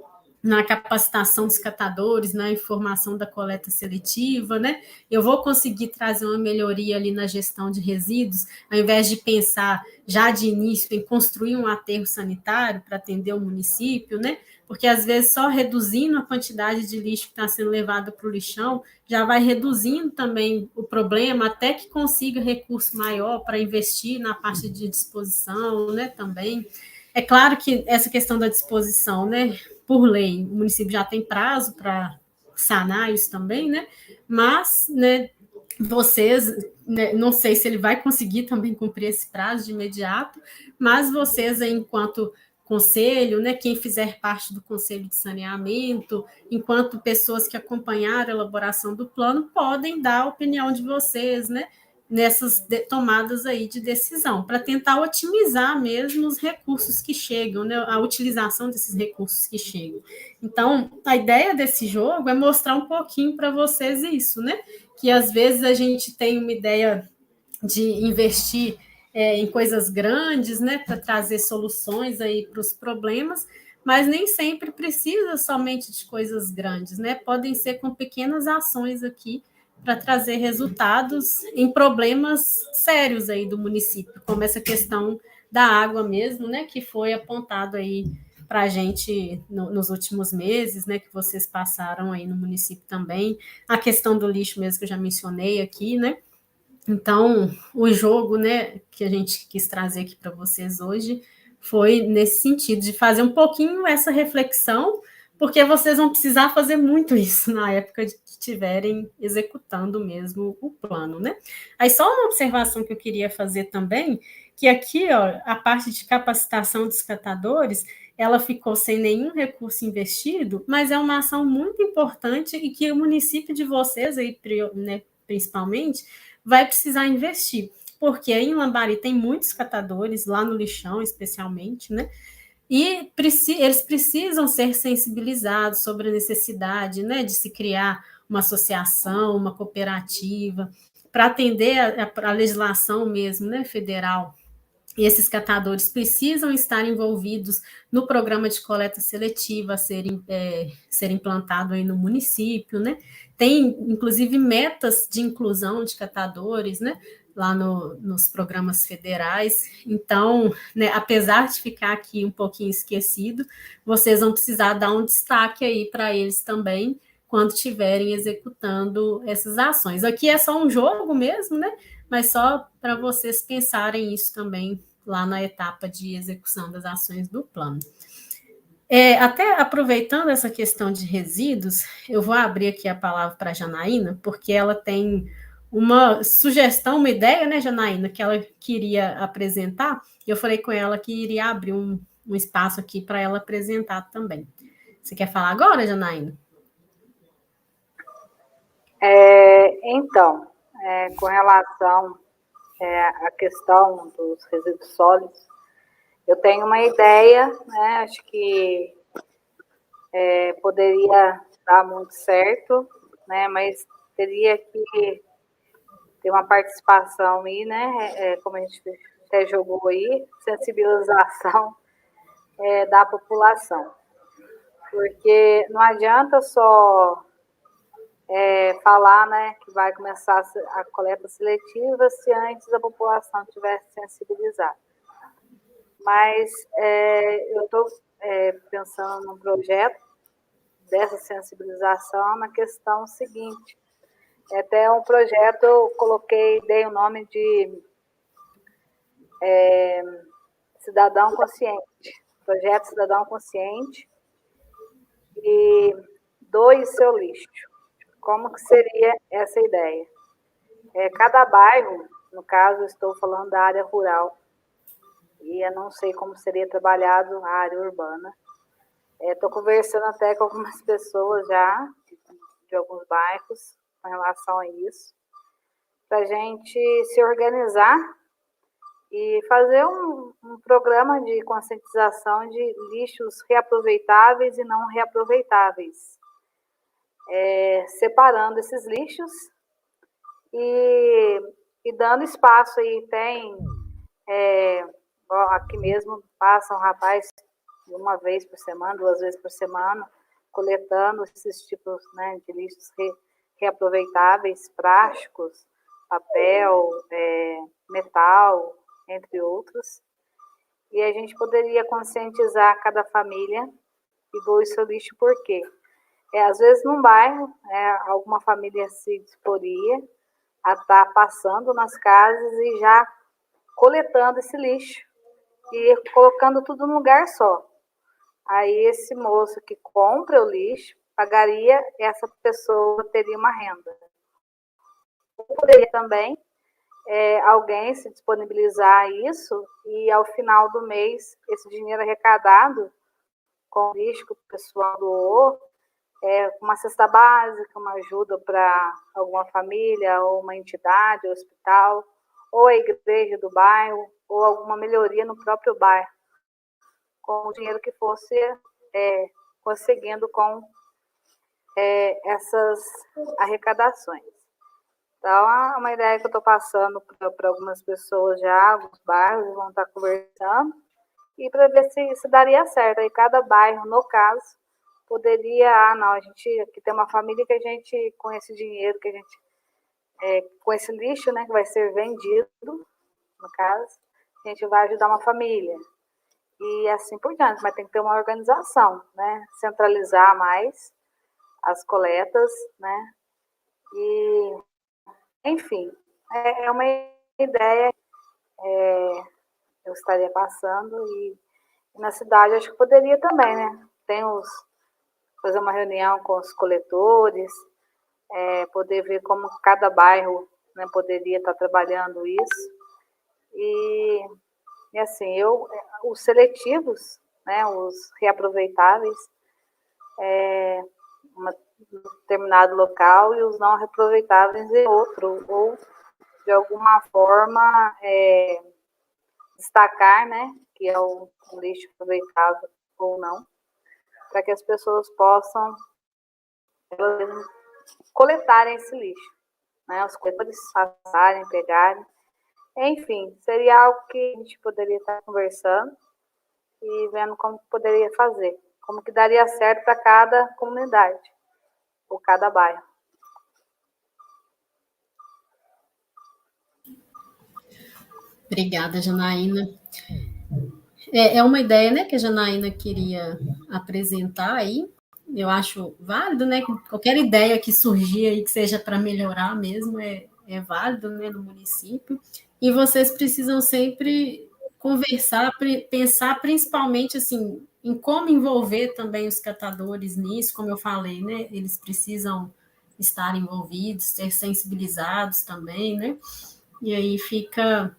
na capacitação dos catadores, na informação da coleta seletiva, né? Eu vou conseguir trazer uma melhoria ali na gestão de resíduos, ao invés de pensar já de início em construir um aterro sanitário para atender o município, né? Porque às vezes só reduzindo a quantidade de lixo que está sendo levado para o lixão, já vai reduzindo também o problema, até que consiga recurso maior para investir na parte de disposição, né? Também. É claro que essa questão da disposição, né? Por lei, o município já tem prazo para sanar isso também, né? Mas, né, vocês, né, não sei se ele vai conseguir também cumprir esse prazo de imediato, mas vocês, enquanto conselho, né, quem fizer parte do conselho de saneamento, enquanto pessoas que acompanharam a elaboração do plano, podem dar a opinião de vocês, né, nessas tomadas aí de decisão, para tentar otimizar mesmo os recursos que chegam, né, a utilização desses recursos que chegam. Então, a ideia desse jogo é mostrar um pouquinho para vocês isso, né, que às vezes a gente tem uma ideia de investir em coisas grandes, né, para trazer soluções aí para os problemas, mas nem sempre precisa somente de coisas grandes, né, podem ser com pequenas ações aqui, para trazer resultados em problemas sérios aí do município, como essa questão da água mesmo, né, que foi apontado aí para a gente nos últimos meses, né, que vocês passaram aí no município também, a questão do lixo mesmo que eu já mencionei aqui, né. Então, o jogo, né, que a gente quis trazer aqui para vocês hoje foi nesse sentido, de fazer um pouquinho essa reflexão, porque vocês vão precisar fazer muito isso na época de que estiverem executando mesmo o plano, né? Aí só uma observação que eu queria fazer também, que aqui, ó, a parte de capacitação dos catadores, ela ficou sem nenhum recurso investido, mas é uma ação muito importante e que o município de vocês, aí, né, principalmente, vai precisar investir, porque em Lambari tem muitos catadores, lá no lixão especialmente, né? E eles precisam ser sensibilizados sobre a necessidade, né, de se criar uma associação, uma cooperativa, para atender a legislação mesmo, né, federal. E esses catadores precisam estar envolvidos no programa de coleta seletiva a ser implantado aí no município, né? Tem, inclusive, metas de inclusão de catadores, né? Lá nos programas federais. Então, né, apesar de ficar aqui um pouquinho esquecido, vocês vão precisar dar um destaque aí para eles também, quando estiverem executando essas ações. Aqui é só um jogo mesmo, né? Mas só para vocês pensarem isso também lá na etapa de execução das ações do plano. Até aproveitando essa questão de resíduos, eu vou abrir aqui a palavra para a Janaína, porque ela tem uma sugestão, uma ideia, né, Janaína, que ela queria apresentar, e eu falei com ela que iria abrir um espaço aqui para ela apresentar também. Você quer falar agora, Janaína? Então, com relação à questão dos resíduos sólidos, eu tenho uma ideia, né, acho que poderia dar muito certo, né, mas teria que ter uma participação aí, né, como a gente até jogou aí, sensibilização da população. Porque não adianta só falar, né, que vai começar a coleta seletiva se antes a população tivesse sensibilizada. Mas eu estou pensando num projeto dessa sensibilização na questão seguinte. Até um projeto eu dei o nome de Cidadão Consciente, Projeto Cidadão Consciente, e doe seu lixo. Como que seria essa ideia? Cada bairro, no caso, eu estou falando da área rural, e eu não sei como seria trabalhado a área urbana. Estou conversando até com algumas pessoas já, de alguns bairros, com relação a isso, para a gente se organizar e fazer um programa de conscientização de lixos reaproveitáveis e não reaproveitáveis, separando esses lixos e dando espaço aí. Tem, aqui mesmo, passa um rapaz uma vez por semana, 2 vezes por semana, coletando esses tipos, né, de lixos reaproveitáveis, plásticos, papel, metal, entre outros. E a gente poderia conscientizar cada família e doe seu lixo, por quê? Às vezes, num bairro, alguma família se disporia a estar passando nas casas e já coletando esse lixo e colocando tudo num lugar só. Aí esse moço que compra o lixo pagaria, essa pessoa teria uma renda. Ou poderia também alguém se disponibilizar a isso e ao final do mês esse dinheiro arrecadado com o lixo que o pessoal doou, uma cesta básica, uma ajuda para alguma família, ou uma entidade, ou hospital, ou a igreja do bairro, ou alguma melhoria no próprio bairro, com o dinheiro que fosse conseguindo com essas arrecadações. Então, é uma ideia que eu estou passando para algumas pessoas já, alguns bairros vão estar conversando, e para ver se daria certo. Aí cada bairro, no caso, poderia, a gente aqui tem uma família que a gente, com esse dinheiro que a gente, com esse lixo, né, que vai ser vendido, no caso, a gente vai ajudar uma família. E assim por diante, mas tem que ter uma organização, né, centralizar mais as coletas, né, e, enfim, é uma ideia eu estaria passando, e na cidade acho que poderia também, né, fazer uma reunião com os coletores, poder ver como cada bairro, né, poderia estar trabalhando isso, e assim, os seletivos, né, os reaproveitáveis, um determinado local, e os não reaproveitáveis em outro, ou de alguma forma destacar, né, que é um lixo aproveitável ou não, para que as pessoas possam coletarem esse lixo, né, os coletores passarem, pegarem. Enfim, seria algo que a gente poderia estar conversando e vendo como poderia fazer, como que daria certo para cada comunidade, ou cada bairro. Obrigada, Janaína. É uma ideia, né, que a Janaína queria apresentar aí. Eu acho válido, né? Qualquer ideia que surgir aí que seja para melhorar mesmo é válido, né, no município. E vocês precisam sempre conversar, pensar principalmente assim em como envolver também os catadores nisso, como eu falei, né? Eles precisam estar envolvidos, ser sensibilizados também, né? E aí fica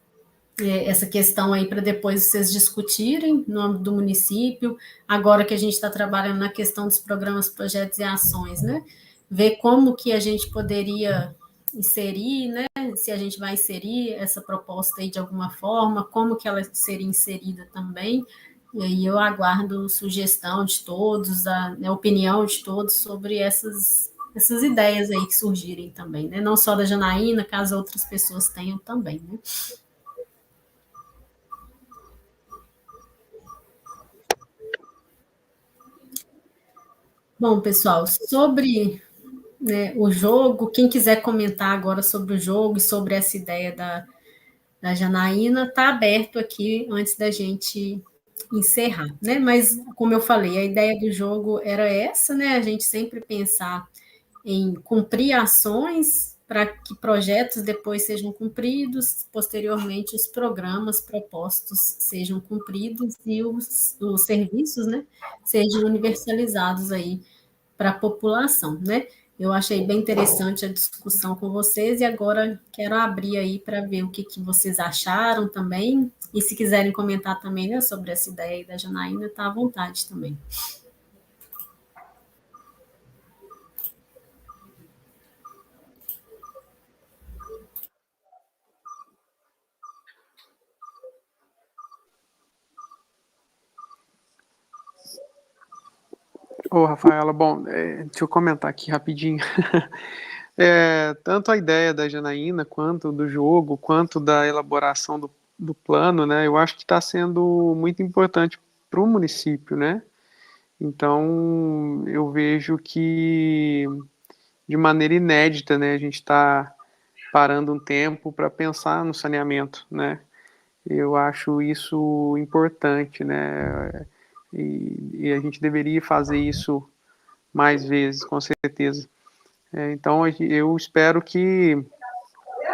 essa questão aí para depois vocês discutirem no âmbito do município, agora que a gente está trabalhando na questão dos programas, projetos e ações, né? Ver como que a gente poderia inserir, né? Se a gente vai inserir essa proposta aí de alguma forma, como que ela seria inserida também. E aí eu aguardo sugestão de todos, a opinião de todos sobre essas ideias aí que surgirem também, né? Não só da Janaína, caso outras pessoas tenham também, né? Bom, pessoal, sobre, né, o jogo, quem quiser comentar agora sobre o jogo e sobre essa ideia da Janaína, está aberto aqui antes da gente encerrar, né? Mas, como eu falei, a ideia do jogo era essa, né? A gente sempre pensar em cumprir ações para que projetos depois sejam cumpridos, posteriormente os programas propostos sejam cumpridos e os serviços, né, sejam universalizados aí para a população, né? Eu achei bem interessante a discussão com vocês e agora quero abrir aí para ver o que vocês acharam também e se quiserem comentar também, né, sobre essa ideia aí da Janaína, está à vontade também. Ô, Rafaela, bom, deixa eu comentar aqui rapidinho. Tanto a ideia da Janaína, quanto do jogo, quanto da elaboração do plano, né, eu acho que está sendo muito importante para o município, né? Então, eu vejo que, de maneira inédita, né, a gente está parando um tempo para pensar no saneamento, né? Eu acho isso importante, né? E a gente deveria fazer isso mais vezes, com certeza. Então, eu espero que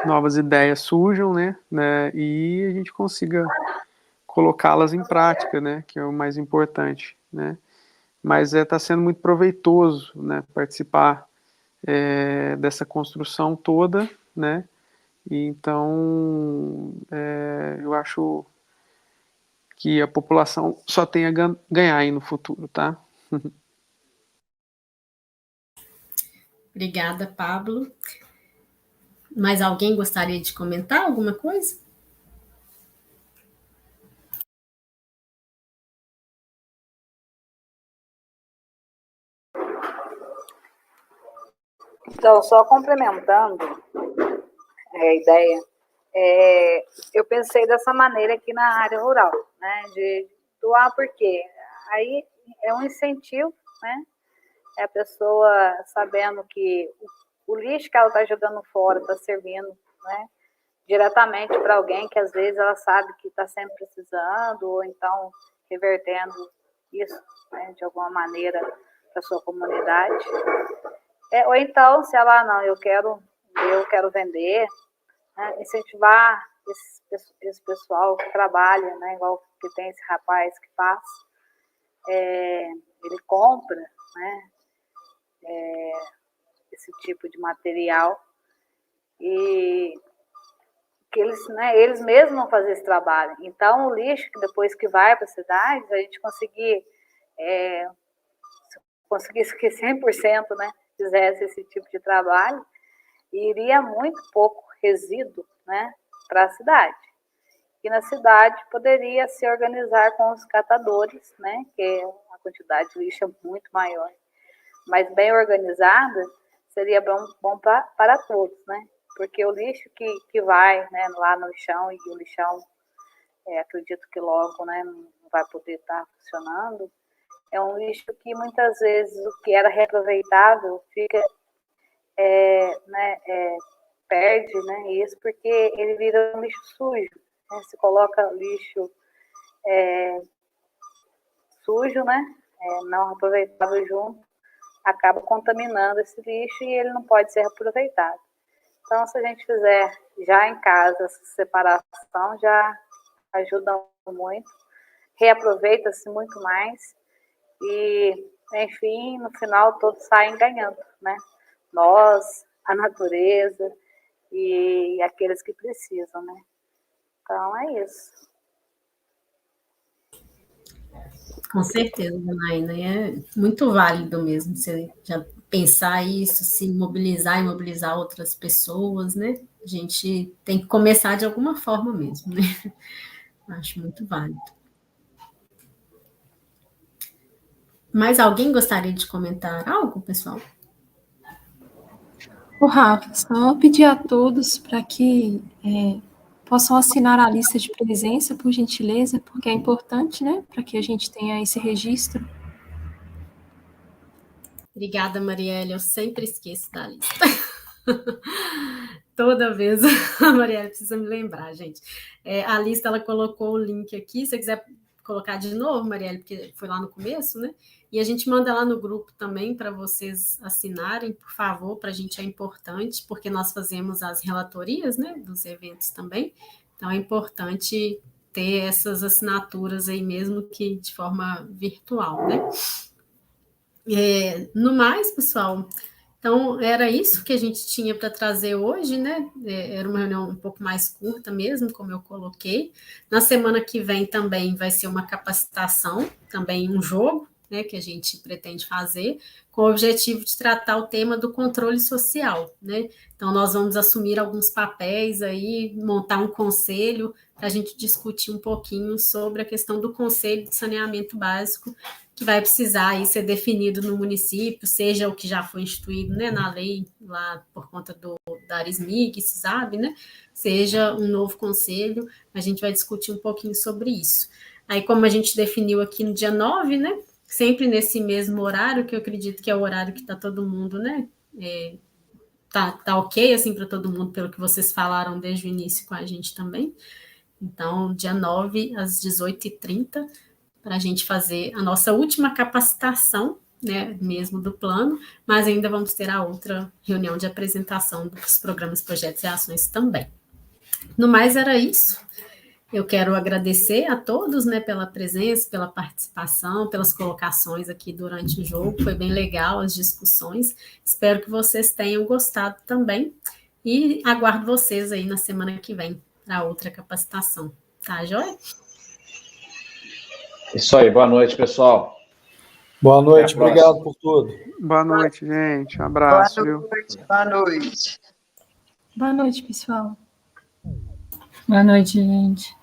novas ideias surjam, né, e a gente consiga colocá-las em prática, né, que é o mais importante, né. Mas está sendo muito proveitoso, né, participar dessa construção toda, né. E então, eu acho que a população só tem a ganhar aí no futuro, tá? Obrigada, Pablo. Mais alguém gostaria de comentar alguma coisa? Então, só complementando a ideia, eu pensei dessa maneira aqui na área rural, né, de doar, porque aí é um incentivo, né, é a pessoa sabendo que o lixo que ela está jogando fora está servindo, né, diretamente para alguém que às vezes ela sabe que está sempre precisando, ou então revertendo isso, né, de alguma maneira para a sua comunidade. Ou então, se ela, não, eu quero vender, né, incentivar esse pessoal que trabalha, né, igual que tem esse rapaz que faz, ele compra, né, esse tipo de material e que eles mesmos vão fazer esse trabalho. Então, o lixo, que depois que vai para a cidade, a gente conseguisse que 100%, né, fizesse esse tipo de trabalho, iria muito pouco resíduo, né, para a cidade. E na cidade poderia se organizar com os catadores, né, que a quantidade de lixo é muito maior. Mas bem organizada, seria bom para todos, né? Porque o lixo que vai, né, lá no lixão, e o lixão, acredito que logo, né, não vai poder estar funcionando, é um lixo que muitas vezes o que era reaproveitável fica, perde, né, isso porque ele vira um lixo sujo, né? Se coloca lixo sujo, né, não aproveitável junto, acaba contaminando esse lixo e ele não pode ser aproveitado. Então, se a gente fizer já em casa essa separação, já ajuda muito, reaproveita-se muito mais e, enfim, no final todos saem ganhando, né? nós, a natureza e aqueles que precisam, né? Então, é isso. Com certeza, Naina, é muito válido mesmo você já pensar isso, se mobilizar e mobilizar outras pessoas, né? A gente tem que começar de alguma forma mesmo, né? Acho muito válido. Mais alguém gostaria de comentar algo, pessoal? O Rafa, só pedir a todos para que possam assinar a lista de presença, por gentileza, porque é importante, né, para que a gente tenha esse registro. Obrigada, Marielle. Eu sempre esqueço da lista. Toda vez a Marielle precisa me lembrar, gente. A lista, ela colocou o link aqui. Se você quiser colocar de novo, Marielle, porque foi lá no começo, né? E a gente manda lá no grupo também para vocês assinarem, por favor, para a gente é importante, porque nós fazemos as relatorias, né, dos eventos também. Então é importante ter essas assinaturas aí mesmo que de forma virtual, né? No mais, pessoal, então era isso que a gente tinha para trazer hoje, né? Era uma reunião um pouco mais curta mesmo, como eu coloquei. Na semana que vem também vai ser uma capacitação, também um jogo, né, que a gente pretende fazer, com o objetivo de tratar o tema do controle social, né? Então, nós vamos assumir alguns papéis aí, montar um conselho para a gente discutir um pouquinho sobre a questão do conselho de saneamento básico, que vai precisar aí ser definido no município, seja o que já foi instituído, né, na lei, lá por conta da Arismig, se sabe, né? Seja um novo conselho, a gente vai discutir um pouquinho sobre isso. Aí, como a gente definiu aqui no dia 9, né? Sempre nesse mesmo horário, que eu acredito que é o horário que está todo mundo, né? Tá ok, assim, para todo mundo, pelo que vocês falaram desde o início com a gente também. Então, dia 9, às 18h30, para a gente fazer a nossa última capacitação, né, mesmo do plano, mas ainda vamos ter a outra reunião de apresentação dos programas, projetos e ações também. No mais, era isso. Eu quero agradecer a todos, né, pela presença, pela participação, pelas colocações aqui durante o jogo. Foi bem legal as discussões. Espero que vocês tenham gostado também. E aguardo vocês aí na semana que vem para outra capacitação. Tá, joia? Isso aí. Boa noite, pessoal. Boa noite. Obrigado por tudo. Boa noite, gente. Um abraço. Boa noite. Boa noite. Boa noite, pessoal. Boa noite, gente.